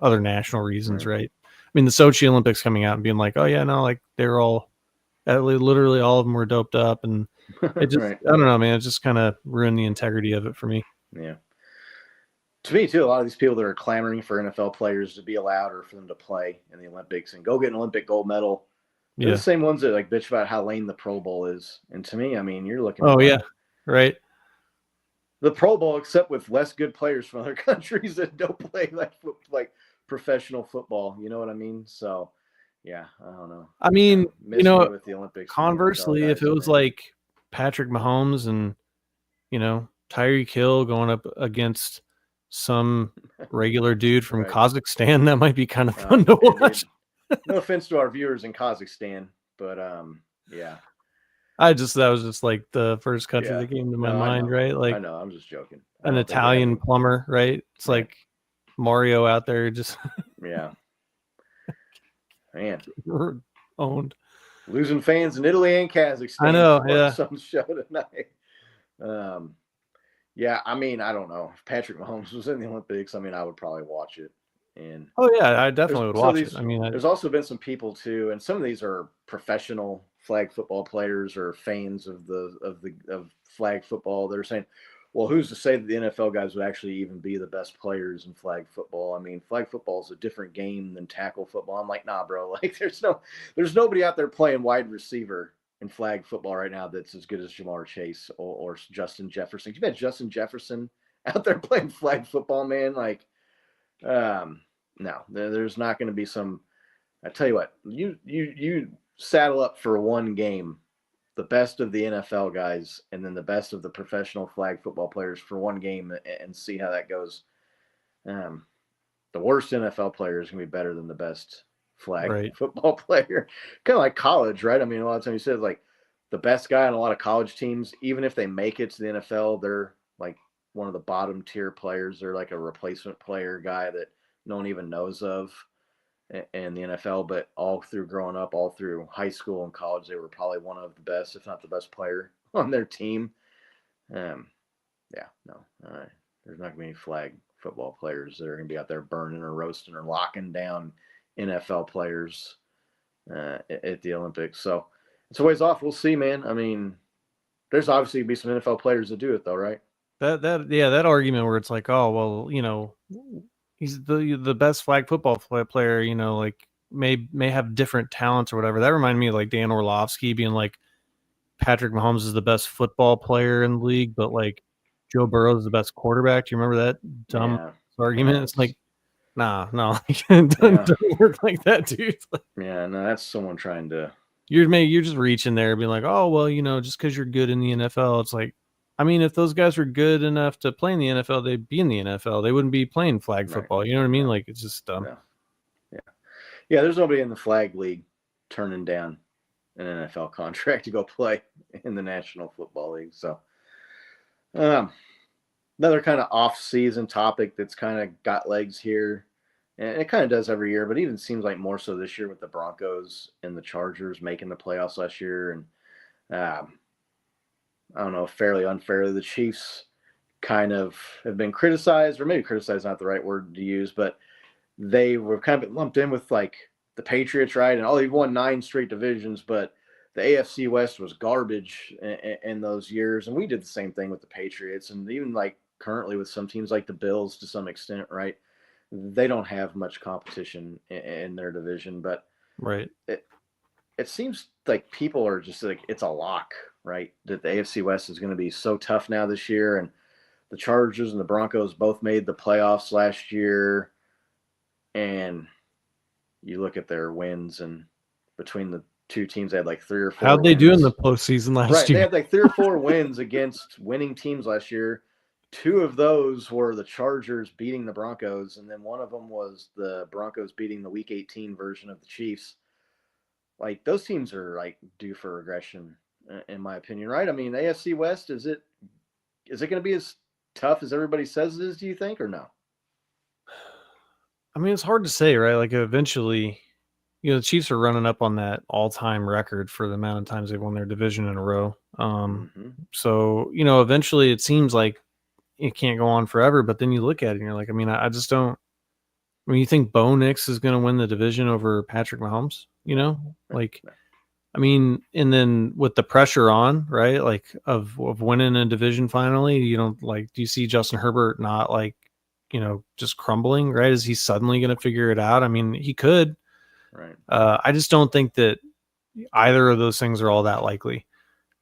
Speaker 8: other national reasons. Right. I mean, the Sochi Olympics coming out and being like, oh yeah, no, like they're all literally all of them were doped up. And it just, I don't know, man, it just kind of ruined the integrity of it for me.
Speaker 7: Yeah. To me too, a lot of these people that are clamoring for NFL players to be allowed or for them to play in the Olympics and go get an Olympic gold medal. They're the same ones that like bitch about how lame the Pro Bowl is. And to me, I mean, you're looking at
Speaker 8: right.
Speaker 7: The Pro Bowl, except with less good players from other countries that don't play like professional football. You know what I mean? So, yeah, I don't know.
Speaker 8: I mean,
Speaker 7: with the Olympics.
Speaker 8: Conversely, if it was like Patrick Mahomes and, Tyreek Hill going up against some regular dude from Kazakhstan, that might be kind of fun to watch.
Speaker 7: No offense to our viewers in Kazakhstan, but yeah.
Speaker 8: That was just like the first country that came to my mind, right? Like
Speaker 7: I know, I'm just joking.
Speaker 8: An Italian plumber, right? It's like Mario out there just
Speaker 7: yeah. Man,
Speaker 8: owned.
Speaker 7: Losing fans in Italy and Kazakhstan.
Speaker 8: I know, yeah.
Speaker 7: Some show tonight. Yeah, I mean, I don't know. If Patrick Mahomes was in the Olympics, I mean, I would probably watch it. And
Speaker 8: oh yeah, I definitely would watch it. I mean,
Speaker 7: there's also been some people too, and some of these are professional flag football players or fans of flag football. They're saying, well, who's to say that the NFL guys would actually even be the best players in flag football? I mean, flag football is a different game than tackle football. I'm like, nah, bro. Like, there's nobody out there playing wide receiver in flag football right now that's as good as Jamar Chase or Justin Jefferson. You bet Justin Jefferson out there playing flag football, man. Like, no, there's not going to be some. I tell you what, you saddle up for one game, the best of the NFL guys, and then the best of the professional flag football players for one game, and see how that goes. The worst NFL player is going to be better than the best flag football player. Kind of like college, right? I mean, a lot of times you said like the best guy on a lot of college teams, even if they make it to the NFL, they're like one of the bottom tier players. They're like a replacement player guy that no one even knows of in the NFL, but all through growing up, all through high school and college, they were probably one of the best, if not the best player on their team. There's not going to be any flag football players that are going to be out there burning or roasting or locking down NFL players at the Olympics. So it's a ways off. We'll see, man. I mean, there's obviously going to be some NFL players that do it, though, right?
Speaker 8: That argument where it's like, oh, well, you know, he's the best flag football player, you know, like may have different talents or whatever. That reminded me of like Dan Orlovsky being like Patrick Mahomes is the best football player in the league, but like Joe Burrow is the best quarterback. Do you remember that dumb argument? Yeah, it's like, no, it doesn't work like that, dude.
Speaker 7: Yeah, no, that's someone trying to.
Speaker 8: You're just reaching there, being like, oh, well, you know, just because you're good in the NFL, it's like, I mean, if those guys were good enough to play in the NFL, they'd be in the NFL. They wouldn't be playing flag football. You know what I mean? Like, it's just dumb.
Speaker 7: Yeah. There's nobody in the flag league turning down an NFL contract to go play in the National Football League. So, another kind of off-season topic that's kind of got legs here, and it kind of does every year, but even seems like more so this year with the Broncos and the Chargers making the playoffs last year, and I don't know, fairly unfairly, the Chiefs kind of have been criticized, or maybe criticized is not the right word to use, but they were kind of lumped in with like the Patriots, right? And they've won 9 straight divisions, but the AFC West was garbage in those years. And we did the same thing with the Patriots. And even like currently with some teams like the Bills to some extent, right? They don't have much competition in their division, but it seems like people are just like, it's a lock, right? That the AFC West is going to be so tough now this year. And the Chargers and the Broncos both made the playoffs last year. And you look at their wins, and between the two teams, they had like 3 or 4
Speaker 8: How'd they do in the postseason last year?
Speaker 7: They had like 3 or 4 wins against winning teams last year. 2 of those were the Chargers beating the Broncos, and then one of them was the Broncos beating the Week 18 version of the Chiefs. Like, those teams are like due for regression, in my opinion, right? I mean, AFC West, is it going to be as tough as everybody says it is, do you think, or no?
Speaker 8: I mean, it's hard to say, right? Like, eventually, you know, the Chiefs are running up on that all-time record for the amount of times they've won their division in a row. So, you know, eventually it seems like it can't go on forever, but then you look at it and you're like, I mean, I just don't. I mean, you think Bo Nix is going to win the division over Patrick Mahomes? You know, like, I mean, and then with the pressure on, right, like of winning a division finally, you know, like, do you see Justin Herbert not like, you know, just crumbling, right? Is he suddenly going to figure it out? I mean, he could.
Speaker 7: Right.
Speaker 8: I just don't think that either of those things are all that likely,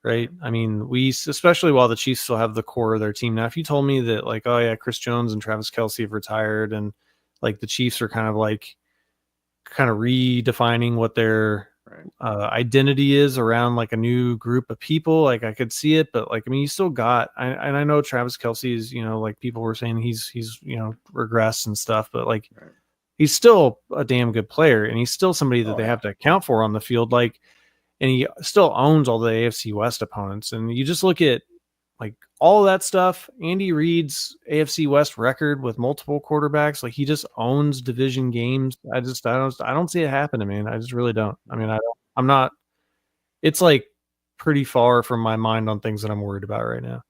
Speaker 8: right? I mean, especially while the Chiefs still have the core of their team. Now, if you told me that like, oh yeah, Chris Jones and Travis Kelce have retired and like the Chiefs are kind of redefining what their identity is around like a new group of people, like I could see it, but like, I mean, you still got, and I know Travis Kelce is, you know, like people were saying he's, you know, regressed and stuff, but like, he's still a damn good player, and he's still somebody that they have to account for on the field. Like, and he still owns all the AFC West opponents. And you just look at like all of that stuff. Andy Reid's AFC West record with multiple quarterbacks, like he just owns division games. I don't see it happening, man. I just really don't. I mean, I'm not. It's like pretty far from my mind on things that I'm worried about right now.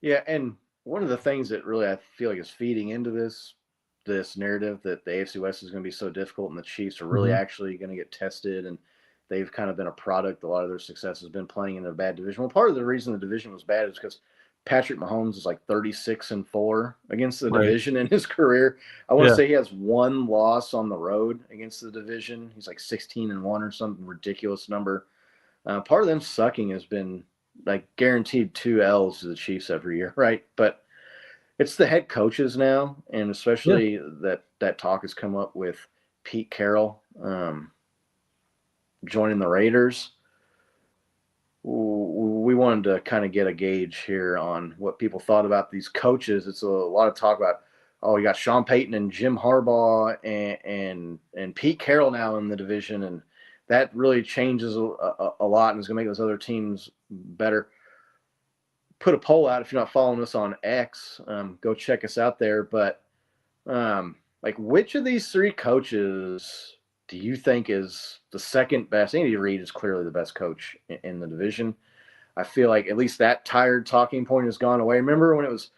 Speaker 7: Yeah, and one of the things that really I feel like is feeding into this narrative that the AFC West is going to be so difficult and the Chiefs are really actually going to get tested, and they've kind of been a product. A lot of their success has been playing in a bad division. Well, part of the reason the division was bad is because Patrick Mahomes is like 36-4 against the division in his career. I want to say he has one loss on the road against the division. He's like 16-1 or something ridiculous number. Part of them sucking has been like guaranteed 2 L's to the Chiefs every year, right? But it's the head coaches now, and especially that talk has come up with Pete Carroll joining the Raiders. We wanted to kind of get a gauge here on what people thought about these coaches. It's a lot of talk about, you got Sean Payton and Jim Harbaugh and Pete Carroll now in the division, and that really changes a lot and is going to make those other teams better. Put a poll out if you're not following us on X. Go check us out there. But like, which of these 3 coaches do you think is the second best? Andy Reid is clearly the best coach in the division. I feel like at least that tired talking point has gone away. Remember when it was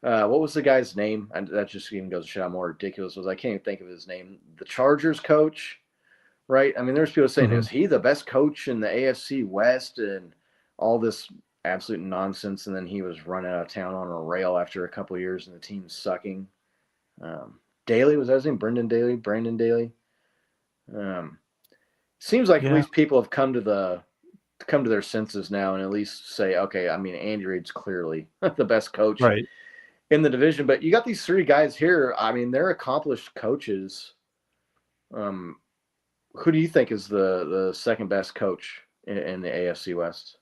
Speaker 7: what was the guy's name? And that just even goes to show how more ridiculous it was. I can't even think of his name. The Chargers coach, right? I mean, there's people saying, is he the best coach in the AFC West and all this absolute nonsense? And then he was run out of town on a rail after a couple of years and the team's sucking. Daly, was that his name? Brandon Daly. Seems like at least people have come to their senses now and at least say, okay, I mean, Andy Reid's clearly the best coach in the division, but you got these 3 guys here. I mean, they're accomplished coaches. Who do you think is the second best coach in the AFC West?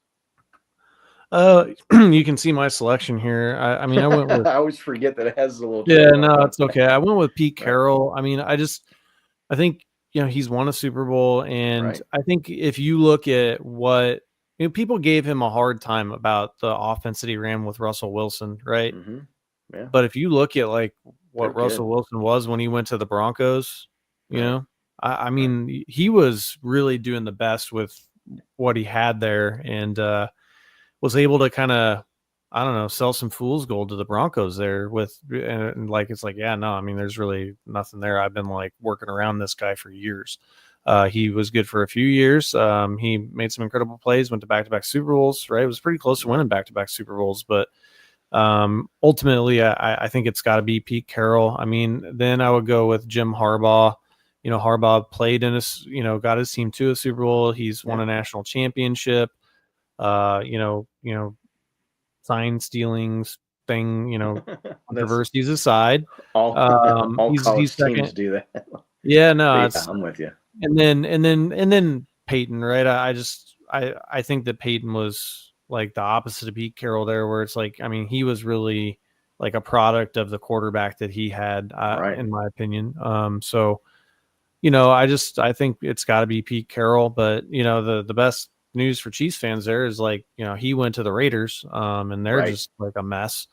Speaker 8: You can see my selection here. I mean, I went with.
Speaker 7: I always forget that it has a little.
Speaker 8: Yeah, no, it's okay. I went with Pete Carroll. I mean, I think he's won a Super Bowl, and I think if you look at what people gave him a hard time about the offense that he ran with Russell Wilson, right?
Speaker 7: Yeah.
Speaker 8: But if you look at like what Russell Wilson was when he went to the Broncos, you know, I mean, he was really doing the best with what he had there, and was able to kind of, I don't know, sell some fool's gold to the Broncos there and like, it's like, yeah, no, I mean, there's really nothing there. I've been like working around this guy for years. He was good for a few years. He made some incredible plays, went to back-to-back Super Bowls, right? It was pretty close to winning back-to-back Super Bowls, but ultimately I think it's got to be Pete Carroll. I mean, then I would go with Jim Harbaugh. Harbaugh played in got his team to a Super Bowl. He's won a national championship. Sign stealings thing, controversies aside.
Speaker 7: All college teams do that.
Speaker 8: Yeah, no,
Speaker 7: I'm with you.
Speaker 8: And then Peyton, right? I think that Peyton was like the opposite of Pete Carroll there, where it's like, I mean, he was really like a product of the quarterback that he had, in my opinion. So, I think it's got to be Pete Carroll, but the best news for Chiefs fans there is like, he went to the Raiders, and they're just like a mess.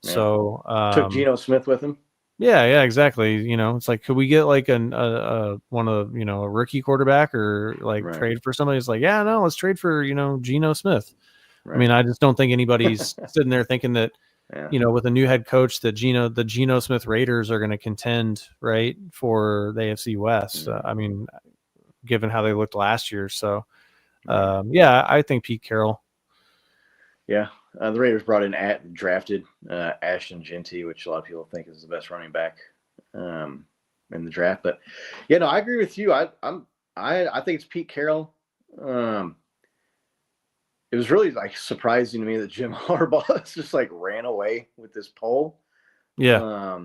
Speaker 8: Yeah. So
Speaker 7: took Geno Smith with him.
Speaker 8: Yeah, exactly. It's like, could we get like one of a rookie quarterback or like trade for somebody? It's like, yeah, no, let's trade for Geno Smith. I mean, I just don't think anybody's sitting there thinking that with a new head coach that the Geno Smith Raiders are going to contend right for the AFC West. I mean, given how they looked last year, so. I think Pete Carroll.
Speaker 7: Yeah, the Raiders brought in drafted Ashton Genty, which a lot of people think is the best running back in the draft. But I agree with you. I think it's Pete Carroll. It was really like surprising to me that Jim Harbaugh just like ran away with this poll.
Speaker 8: Yeah.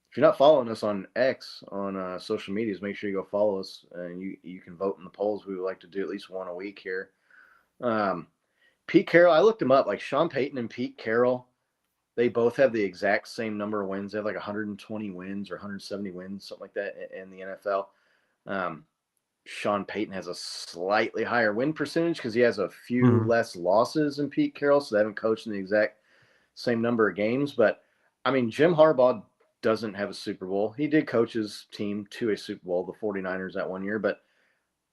Speaker 7: If you're not following us on X on social medias, make sure you go follow us and you can vote in the polls. We would like to do at least one a week here. Pete Carroll, I looked him up. Like Sean Payton and Pete Carroll, they both have the exact same number of wins. They have like 120 wins or 170 wins, something like that in the NFL. Sean Payton has a slightly higher win percentage because he has a few less losses than Pete Carroll, so they haven't coached in the exact same number of games. But, I mean, Jim Harbaugh doesn't have a Super Bowl. He did coach his team to a Super Bowl, the 49ers, that one year. But,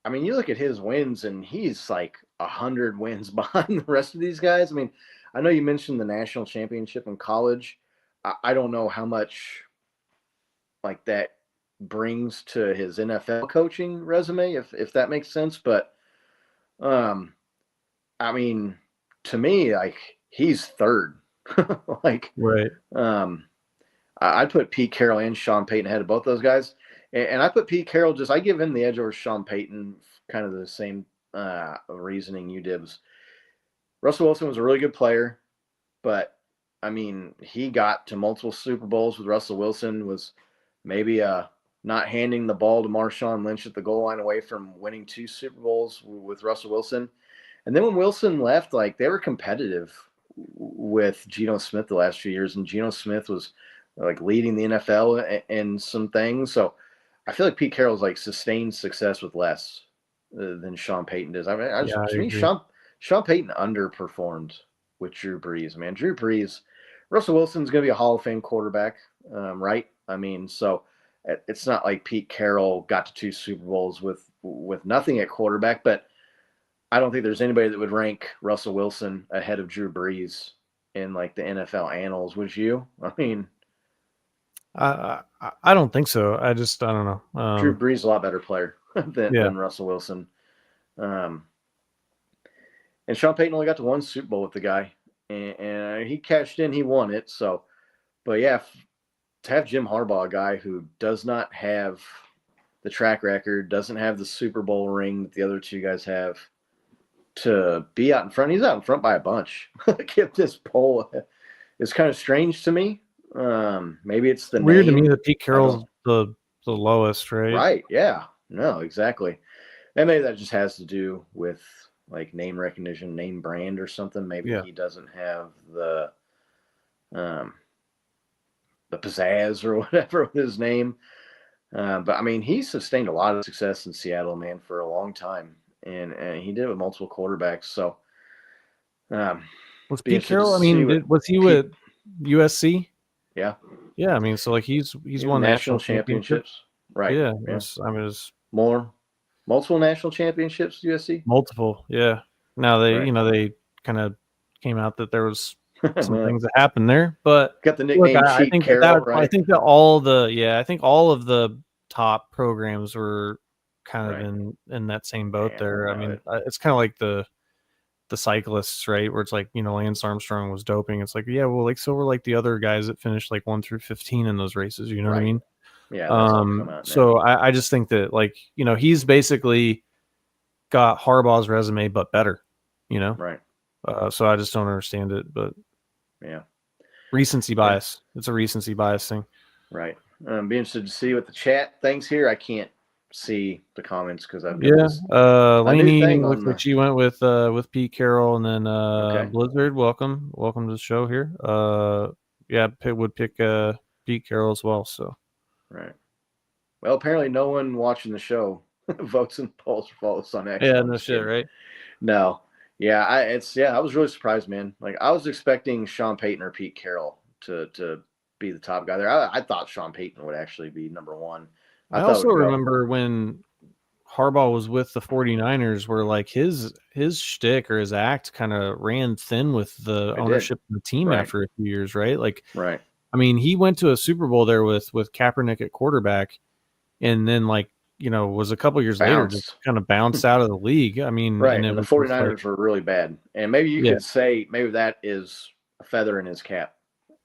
Speaker 7: I mean, you look at his wins, and he's like 100 wins behind the rest of these guys. I mean, I know you mentioned the national championship in college. I don't know how much like that brings to his NFL coaching resume, if that makes sense. But, I mean, to me, like, he's third. Like,
Speaker 8: Right.
Speaker 7: I put Pete Carroll and Sean Payton ahead of both those guys. And I put Pete Carroll I give him the edge over Sean Payton, kind of the same reasoning you did. Russell Wilson was a really good player, but, I mean, he got to multiple Super Bowls with Russell Wilson, was maybe not handing the ball to Marshawn Lynch at the goal line away from winning 2 Super Bowls with Russell Wilson. And then when Wilson left, like, they were competitive with Geno Smith the last few years, and Geno Smith was like leading the NFL in some things. So I feel like Pete Carroll's like sustained success with less than Sean Payton does. I mean, to me, Sean Payton underperformed with Drew Brees. Man, Drew Brees, Russell Wilson's going to be a Hall of Fame quarterback, right? I mean, so it's not like Pete Carroll got to 2 Super Bowls with nothing at quarterback, but I don't think there's anybody that would rank Russell Wilson ahead of Drew Brees in like the NFL annals. Would you? I mean,
Speaker 8: I don't think so. I don't know.
Speaker 7: Drew Brees is a lot better player than Russell Wilson. And Sean Payton only got to 1 Super Bowl with the guy, and he cashed in. He won it. So, but yeah, to have Jim Harbaugh, a guy who does not have the track record, doesn't have the Super Bowl ring that the other 2 guys have, to be out in front. He's out in front by a bunch. Get this poll is kind of strange to me. Maybe it's the
Speaker 8: weird
Speaker 7: name.
Speaker 8: to me that Pete Carroll's the lowest, right?
Speaker 7: Right. Yeah. No, exactly. And maybe that just has to do with like name recognition, name brand or something. Maybe he doesn't have the pizzazz or whatever with his name. But I mean, he sustained a lot of success in Seattle, man, for a long time. And he did it with multiple quarterbacks. So,
Speaker 8: was Pete Carroll? I mean, was he with USC?
Speaker 7: Yeah.
Speaker 8: Yeah. I mean, so like he's won
Speaker 7: national championships. Right.
Speaker 8: Yeah.
Speaker 7: Yeah.
Speaker 8: It's
Speaker 7: multiple national championships. USC.
Speaker 8: Multiple. Yeah. Now they, they kind of came out that there was some things that happened there, but
Speaker 7: got the nickname Cheat Carroll, right?
Speaker 8: I think that all of the top programs were kind of in that same boat there. I mean, it's kind of like the cyclists, right? Where it's like, Lance Armstrong was doping. It's like, yeah, well, like, so were like the other guys that finished like 1 through 15 in those races, you know what I mean?
Speaker 7: Yeah.
Speaker 8: So I just think that, like, he's basically got Harbaugh's resume, but better,
Speaker 7: Right.
Speaker 8: So I just don't understand it, but
Speaker 7: yeah.
Speaker 8: Recency bias. It's a recency bias thing.
Speaker 7: Right. Be interested to see what the chat thinks here. I can't see the comments because I've
Speaker 8: Laney looks like she went with Pete Carroll, and then Blizzard, welcome to the show here. Would pick Pete Carroll as well. So
Speaker 7: right. Well, apparently no one watching the show votes in polls or follows us on X.
Speaker 8: Yeah, no shit, right?
Speaker 7: No. Yeah, I was really surprised, man. Like, I was expecting Sean Payton or Pete Carroll to be the top guy there. I thought Sean Payton would actually be number 1.
Speaker 8: I also remember when Harbaugh was with the 49ers, where like his shtick or his act kind of ran thin with the ownership of the team after a few years, right? Like,
Speaker 7: right.
Speaker 8: I mean, he went to a Super Bowl there with Kaepernick at quarterback, and then like, was a couple years later just kind of bounced out of the league. I mean,
Speaker 7: right. And the 49ers were really bad. And maybe you could say maybe that is a feather in his cap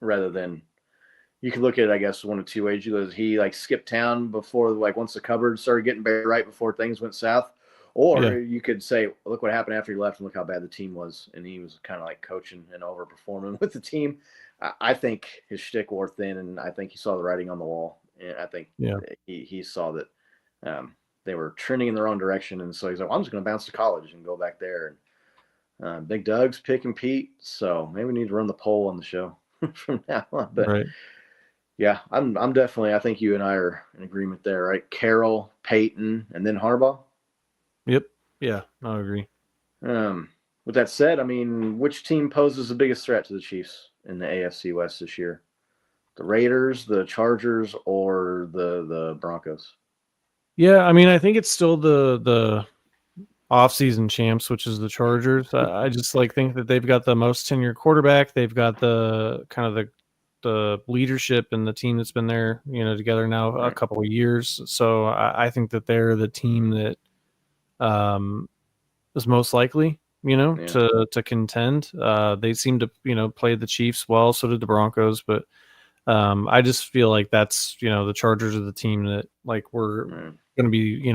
Speaker 7: rather than you could look at it, I guess, one of 2 ways. He like skipped town before, like, once the cupboard started getting bad right before things went south. Or you could say, look what happened after he left and look how bad the team was. And he was kind of like coaching and overperforming with the team. I think his shtick wore thin, and I think he saw the writing on the wall. And I think he saw that they were trending in their own direction. And so he's like, well, I'm just going to bounce to college and go back there. And Big Doug's picking Pete. So maybe we need to run the poll on the show from now on. But yeah, I'm definitely, I think you and I are in agreement there, right? Carroll, Payton, and then Harbaugh.
Speaker 8: Yeah, I agree.
Speaker 7: With that said, I mean, which team poses the biggest threat to the Chiefs in the AFC West this year? The Raiders, the Chargers, or the Broncos?
Speaker 8: Yeah, I mean, I think it's still the off-season champs, which is the Chargers. I just think that they've got the most tenured quarterback. They've got the kind of the leadership and the team that's been there, together now a couple of years. So I think that they're the team that is most likely, to contend. They seem to, play the Chiefs well. So did the Broncos, but I just feel like that's, the Chargers are the team that we're going to be,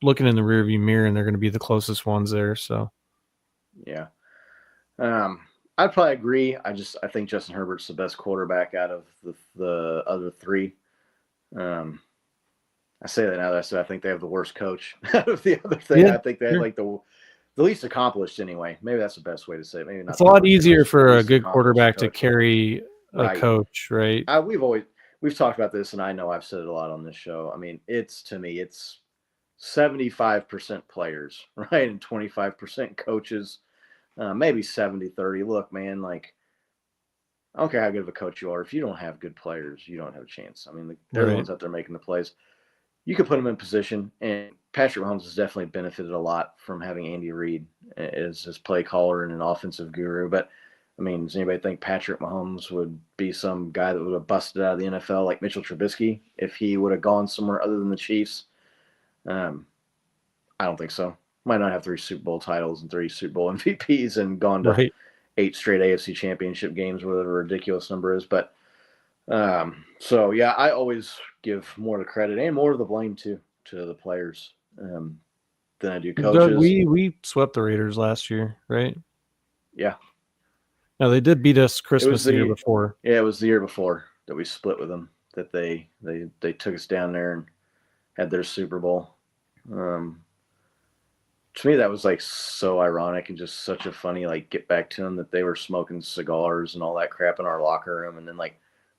Speaker 8: looking in the rearview mirror, and they're going to be the closest ones there. So,
Speaker 7: yeah. I'd probably agree. I think Justin Herbert's the best quarterback out of the other three. I say that now that I said I think they have the worst coach out of the other thing. Yeah, I think they have the least accomplished anyway. Maybe that's the best way to say it. Maybe not.
Speaker 8: It's a lot easier for a good quarterback to carry a coach, right?
Speaker 7: We've talked about this, and I know I've said it a lot on this show. I mean, it's 75% players, right, and 25% coaches. Maybe 70-30. Look, man, I don't care how good of a coach you are. If you don't have good players, you don't have a chance. I mean, they're the ones out there making the plays. You could put them in position, and Patrick Mahomes has definitely benefited a lot from having Andy Reid as his play caller and an offensive guru. But, I mean, does anybody think Patrick Mahomes would be some guy that would have busted out of the NFL like Mitchell Trubisky if he would have gone somewhere other than the Chiefs? I don't think so. Might not have 3 Super Bowl titles and 3 Super Bowl MVPs and gone to 8 straight AFC championship games, whatever a ridiculous number is. But so, yeah, I always give more of the credit and more of the blame to the players than I do coaches.
Speaker 8: We swept the Raiders last year, right?
Speaker 7: Yeah.
Speaker 8: No, they did beat us Christmas the year before.
Speaker 7: Yeah, it was the year before that we split with them, that they took us down there and had their Super Bowl. To me, that was so ironic and just such a funny get back to them that they were smoking cigars and all that crap in our locker room, and then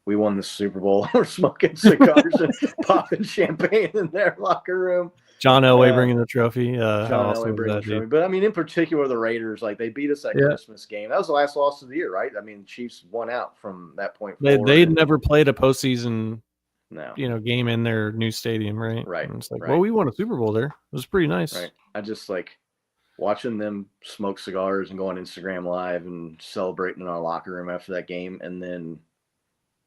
Speaker 7: we won the Super Bowl. We're smoking cigars and popping champagne in their locker room.
Speaker 8: John Elway bringing the trophy.
Speaker 7: John Elway bringing the trophy. But I mean, in particular, the Raiders, they beat us that Christmas game. That was the last loss of the year, right? I mean, Chiefs won out from that point forward.
Speaker 8: They'd never played a postseason. Game in their new stadium, right?
Speaker 7: Right.
Speaker 8: And it's well, we won a Super Bowl there. It was pretty nice.
Speaker 7: Right. I just watching them smoke cigars and go on Instagram Live and celebrating in our locker room after that game. And then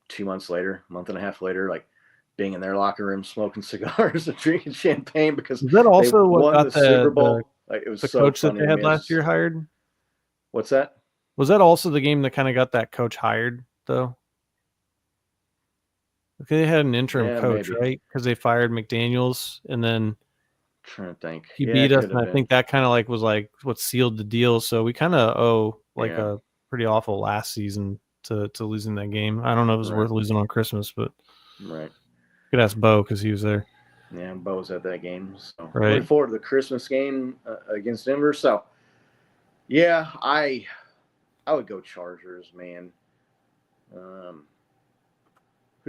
Speaker 7: 2 months later, month and a half later, being in their locker room, smoking cigars and drinking champagne because
Speaker 8: is that also
Speaker 7: they won the Super Bowl.
Speaker 8: It was the so coach funny that they had last year hired.
Speaker 7: What's that?
Speaker 8: Was that also the game that kind of got that coach hired though? Okay, they had an interim coach, maybe. Right? Because they fired McDaniels, and then
Speaker 7: I'm trying to think
Speaker 8: he beat us, and I think that kind of was what sealed the deal. So we kind of owe a pretty awful last season to losing that game. I don't know if it was worth losing on Christmas, but
Speaker 7: right.
Speaker 8: Could ask Bo because he was there.
Speaker 7: Yeah, Bo was at that game. So looking forward to the Christmas game against Denver. So yeah, I would go Chargers, man. Who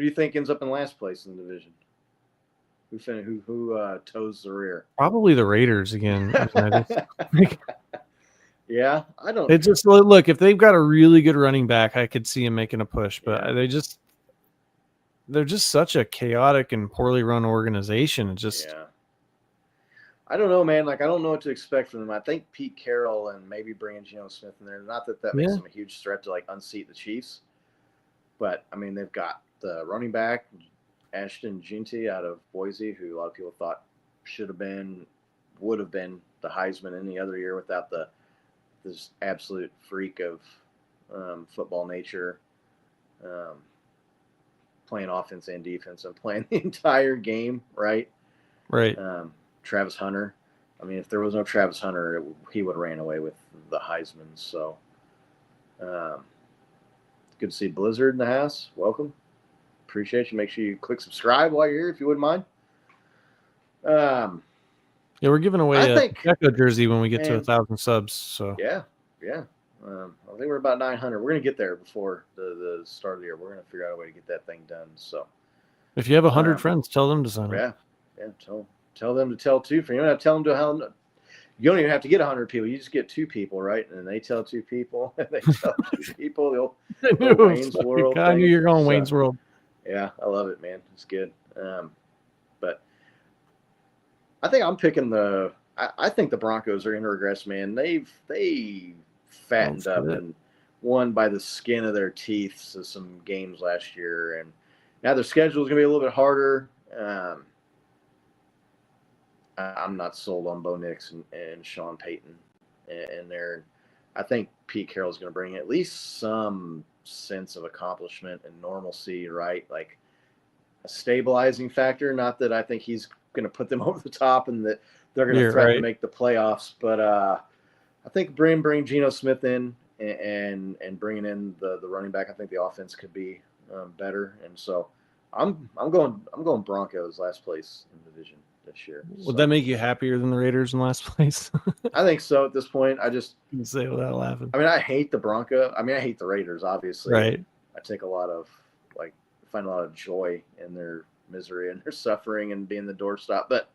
Speaker 7: do you think ends up in last place in the division? Who toes the rear?
Speaker 8: Probably the Raiders again.
Speaker 7: Yeah, I don't.
Speaker 8: It just look, if they've got a really good running back, I could see him making a push, but they're just such a chaotic and poorly run organization.
Speaker 7: I don't know, man. I don't know what to expect from them. I think Pete Carroll and maybe bringing Geno Smith in there. Not that makes them a huge threat to unseat the Chiefs, but I mean they've got the running back Ashton Jeanty out of Boise, who a lot of people thought would have been the Heisman any other year without this absolute freak of football nature, playing offense and defense and playing the entire game, right?
Speaker 8: Right.
Speaker 7: Travis Hunter. I mean, if there was no Travis Hunter, he would have ran away with the Heisman. So, good to see Blizzard in the house. Welcome. Appreciate you. Make sure you click subscribe while you're here if you wouldn't mind.
Speaker 8: Yeah, we're giving away a Gecko jersey when we get to 1,000 subs. So
Speaker 7: yeah. I think we're about 900. We're gonna get there before the start of the year. We're gonna figure out a way to get that thing done. So
Speaker 8: if you have 100 friends, tell them to sign up.
Speaker 7: Yeah. Tell them to tell 2 friends. You don't have to tell them You don't even have to get 100 people. You just get 2 people, right? And then they tell 2 people, and they tell 2 people. The Wayne's World
Speaker 8: I knew
Speaker 7: thing.
Speaker 8: you're going
Speaker 7: So,
Speaker 8: Wayne's World.
Speaker 7: Yeah, I love it, man. It's good. But I think I'm picking I think the Broncos are going to regress, man. They fattened up and won by the skin of their teeth to some games last year, and now their schedule is going to be a little bit harder. I'm not sold on Bo Nix and Sean Payton, and I think Pete Carroll's going to bring at least some sense of accomplishment and normalcy, right? Like a stabilizing factor. Not that I think he's going to put them over the top and that they're going to threaten to make the playoffs, but I think bring Geno Smith in and bringing in the running back. I think the offense could be better, and so I'm going Broncos last place in the division this year.
Speaker 8: Would that make you happier than the Raiders in last place?
Speaker 7: I think so at this point. I just
Speaker 8: can say it without laughing.
Speaker 7: I mean, I hate the Broncos. I mean, I hate the Raiders, obviously.
Speaker 8: Right.
Speaker 7: I take find a lot of joy in their misery and their suffering and being the doorstop. But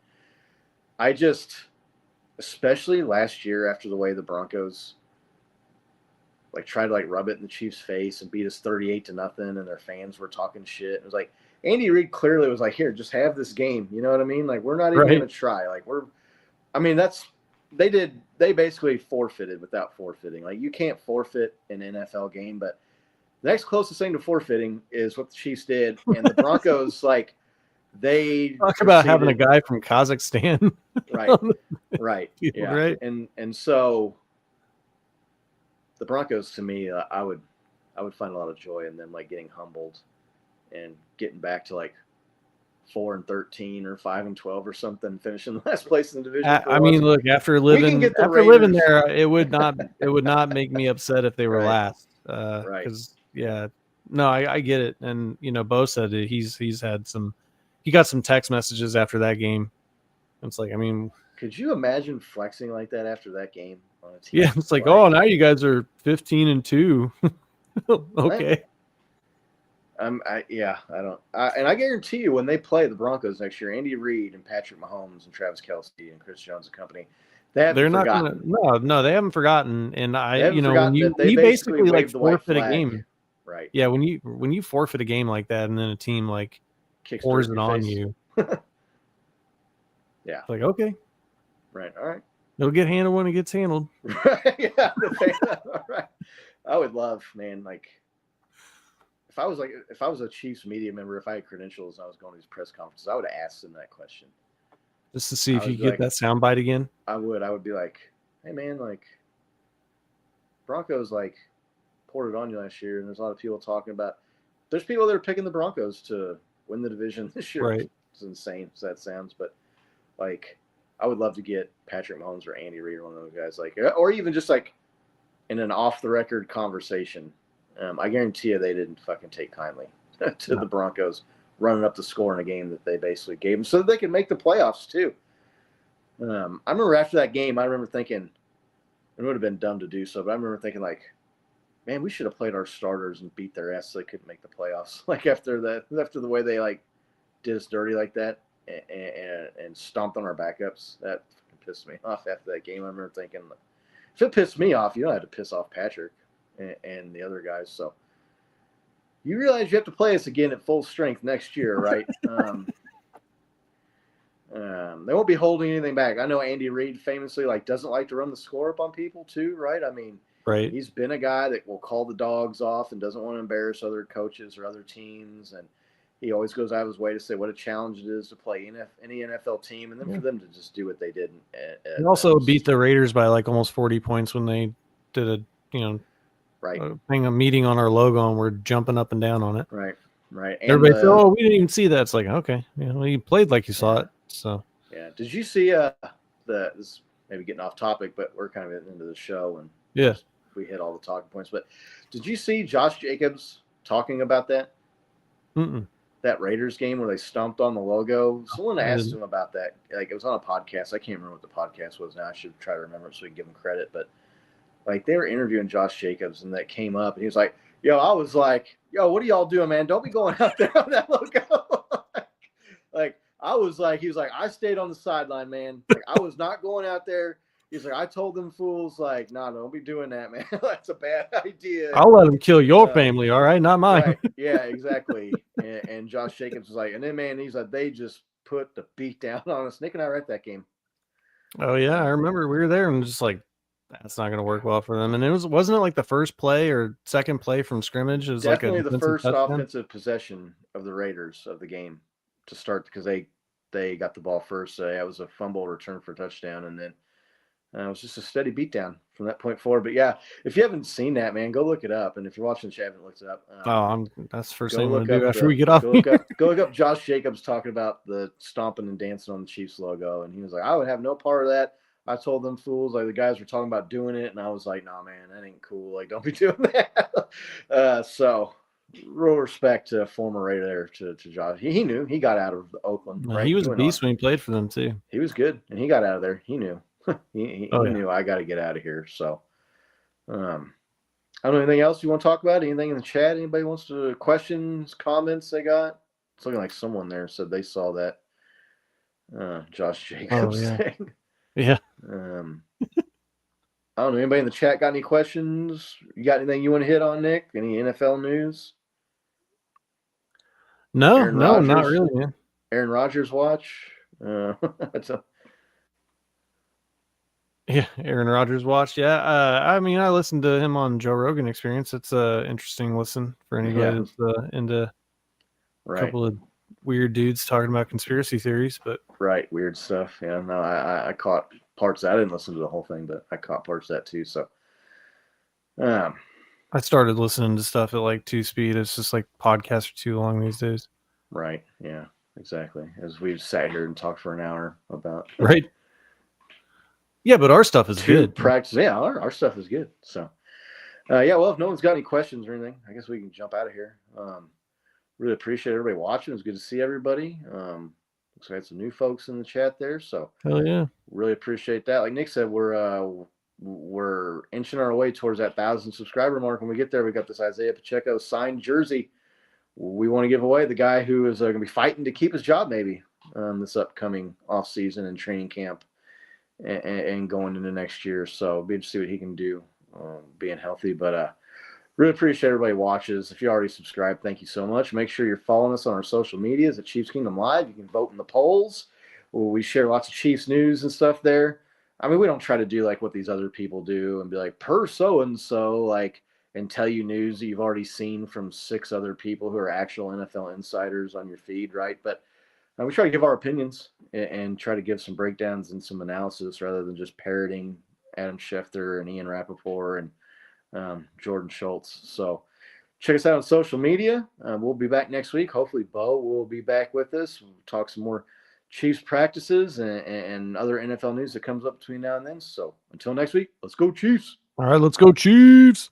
Speaker 7: I just, especially last year after the way the Broncos tried to rub it in the Chiefs' face and beat us 38-0, and their fans were talking shit. It was like Andy Reid clearly was like, "Here, just have this game." You know what I mean? Like, we're not even going to try. They basically forfeited without forfeiting. Like, you can't forfeit an NFL game, but the next closest thing to forfeiting is what the Chiefs did, and the Broncos they
Speaker 8: talk about having a guy from Kazakhstan,
Speaker 7: right, yeah,
Speaker 8: right,
Speaker 7: and so the Broncos, to me, I would find a lot of joy in them getting humbled and getting back to 4-13 or 5-12 or something, finishing last place in the division.
Speaker 8: I mean, look, after living there, it would not make me upset if they were last.
Speaker 7: Right.
Speaker 8: Because no, I get it, and Bo said it. He got some text messages after that game. It's like, I mean,
Speaker 7: could you imagine flexing like that after that game on a team?
Speaker 8: Yeah, it's like, oh, now you guys are 15-2. Okay.
Speaker 7: I don't. And I guarantee you, when they play the Broncos next year, Andy Reid and Patrick Mahomes and Travis Kelce and Chris Jones and company, they're not forgotten.
Speaker 8: No, they haven't forgotten. And when you basically forfeit a game,
Speaker 7: right?
Speaker 8: Yeah, when you forfeit a game like that, and then a team pours it on you,
Speaker 7: yeah,
Speaker 8: it's like, okay,
Speaker 7: right, all right,
Speaker 8: it'll get handled when it gets handled.
Speaker 7: Yeah, all right. I would love, man, if I was a Chiefs media member, if I had credentials and I was going to these press conferences, I would have asked them that question.
Speaker 8: Just to see if you get that soundbite again?
Speaker 7: I would be like, hey, man, Broncos, poured it on you last year, and there's a lot of people talking about – there's people that are picking the Broncos to win the division this year.
Speaker 8: Right.
Speaker 7: It's insane as that sounds, but, I would love to get Patrick Mahomes or Andy Reid or one of those guys, or even just, in an off-the-record conversation. I guarantee you they didn't fucking take kindly to the Broncos running up the score in a game that they basically gave them so that they could make the playoffs too. I remember after that game, I remember thinking, it would have been dumb to do so, but I remember thinking man, we should have played our starters and beat their ass so they couldn't make the playoffs. After the way they did us dirty like that and stomped on our backups, that pissed me off after that game. I remember thinking, if it pissed me off, you don't have to piss off Patrick and the other guys. So you realize you have to play us again at full strength next year, right? They won't be holding anything back. I know Andy Reid famously doesn't like to run the score up on people too, right? I mean,
Speaker 8: right.
Speaker 7: He's been a guy that will call the dogs off and doesn't want to embarrass other coaches or other teams, and he always goes out of his way to say what a challenge it is to play any NFL team, and then for them to just do what they did.
Speaker 8: He also beat the Raiders by almost 40 points when they did a meeting on our logo and we're jumping up and down on it.
Speaker 7: Right. And
Speaker 8: everybody said, "Oh, we didn't even see that." It's like, okay, you played like you saw it. So
Speaker 7: yeah. Did you see this? Maybe getting off topic, but we're kind of at the end of the show, and we hit all the talking points. But did you see Josh Jacobs talking about that?
Speaker 8: Mm-mm.
Speaker 7: That Raiders game where they stomped on the logo. Someone asked him about that. It was on a podcast. I can't remember what the podcast was now. I should try to remember it so we can give him credit. But they were interviewing Josh Jacobs, and that came up, and he was like, "Yo," I was like, "Yo, what are y'all doing, man? Don't be going out there on that logo." I was like, he was like, "I stayed on the sideline, man. I was not going out there. He's like, I told them fools, like, no, don't be doing that, man. That's a bad idea.
Speaker 8: I'll let him kill your family, all right, not mine.
Speaker 7: Right. Yeah, exactly. And Josh Jacobs was like, and then, man, he's like, they just put the beat down on us. Nick and I were at that game.
Speaker 8: Oh yeah, I remember we were there and just like, that's not going to work well for them. And wasn't it like the first play or second play from scrimmage? It was
Speaker 7: Definitely
Speaker 8: like
Speaker 7: the first
Speaker 8: touchdown?
Speaker 7: offensive possession of the Raiders of the game to start, because they got the ball first. So it was a fumble return for a touchdown, and then it was just a steady beatdown from that point forward. But yeah, if you haven't seen that, man, go look it up. And if you're watching the chat, haven't looked it up.
Speaker 8: That's the first
Speaker 7: go
Speaker 8: thing I'm
Speaker 7: look
Speaker 8: going to do
Speaker 7: up
Speaker 8: after we get off.
Speaker 7: Go look up Josh Jacobs talking about the stomping and dancing on the Chiefs logo, and he was like, I would have no part of that. I told them fools, like, the guys were talking about doing it, and I was like, nah, man, that ain't cool. Like, don't be doing that. So real respect to former Raider to Josh. He knew. He got out of Oakland. Right?
Speaker 8: He was a beast when he played for them too.
Speaker 7: He was good, and he got out of there. He knew. he knew, I got to get out of here. So I don't know, anything else you want to talk about? Anything in the chat? Anybody wants to questions, comments they got? It's looking like someone there said they saw that Josh Jacobs thing.
Speaker 8: Yeah.
Speaker 7: I don't know. Anybody in the chat got any questions? You got anything you want to hit on, Nick? Any NFL news?
Speaker 8: No, not really, man.
Speaker 7: Aaron Rodgers watch?
Speaker 8: Yeah, Aaron Rodgers watch. Yeah, I mean, I listened to him on Joe Rogan Experience. It's a interesting listen for anybody that's into a couple of weird dudes talking about conspiracy theories. But
Speaker 7: weird stuff. Yeah, no, I caught parts. I didn't listen to the whole thing, but I caught parts of that too. So,
Speaker 8: I started listening to stuff at like 2 speed. It's just like podcasts are too long these days.
Speaker 7: Right. Yeah. Exactly. As we've sat here and talked for an hour about.
Speaker 8: Right. Yeah, but our stuff is good.
Speaker 7: Practice. Yeah, our stuff is good. So, yeah. Well, if no one's got any questions or anything, I guess we can jump out of here. Really appreciate everybody watching. It was good to see everybody. Looks like I had some new folks in the chat there. So,
Speaker 8: hell yeah.
Speaker 7: Really appreciate that. Like Nick said, we're inching our way towards that 1,000 subscriber mark. When we get there, we got this Isaiah Pacheco signed jersey. We want to give away the guy who is going to be fighting to keep his job maybe this upcoming off season and training camp and going into next year. So be interested to see what he can do being healthy. But really appreciate everybody watches. If you already subscribed, thank you so much. Make sure you're following us on our social medias at Chiefs Kingdom Live. You can vote in the polls. We share lots of Chiefs news and stuff there. I mean, we don't try to do like what these other people do and be like, per so-and-so, like, and tell you news that you've already seen from 6 other people who are actual NFL insiders on your feed, right? But we try to give our opinions and try to give some breakdowns and some analysis rather than just parroting Adam Schefter and Ian Rappaport and Jordan Schultz. So check us out on social media. We'll be back next week. Hopefully Bo will be back with us. We'll talk some more Chiefs practices and other NFL news that comes up between now and then. So until next week, let's go Chiefs.
Speaker 8: All right, let's go Chiefs.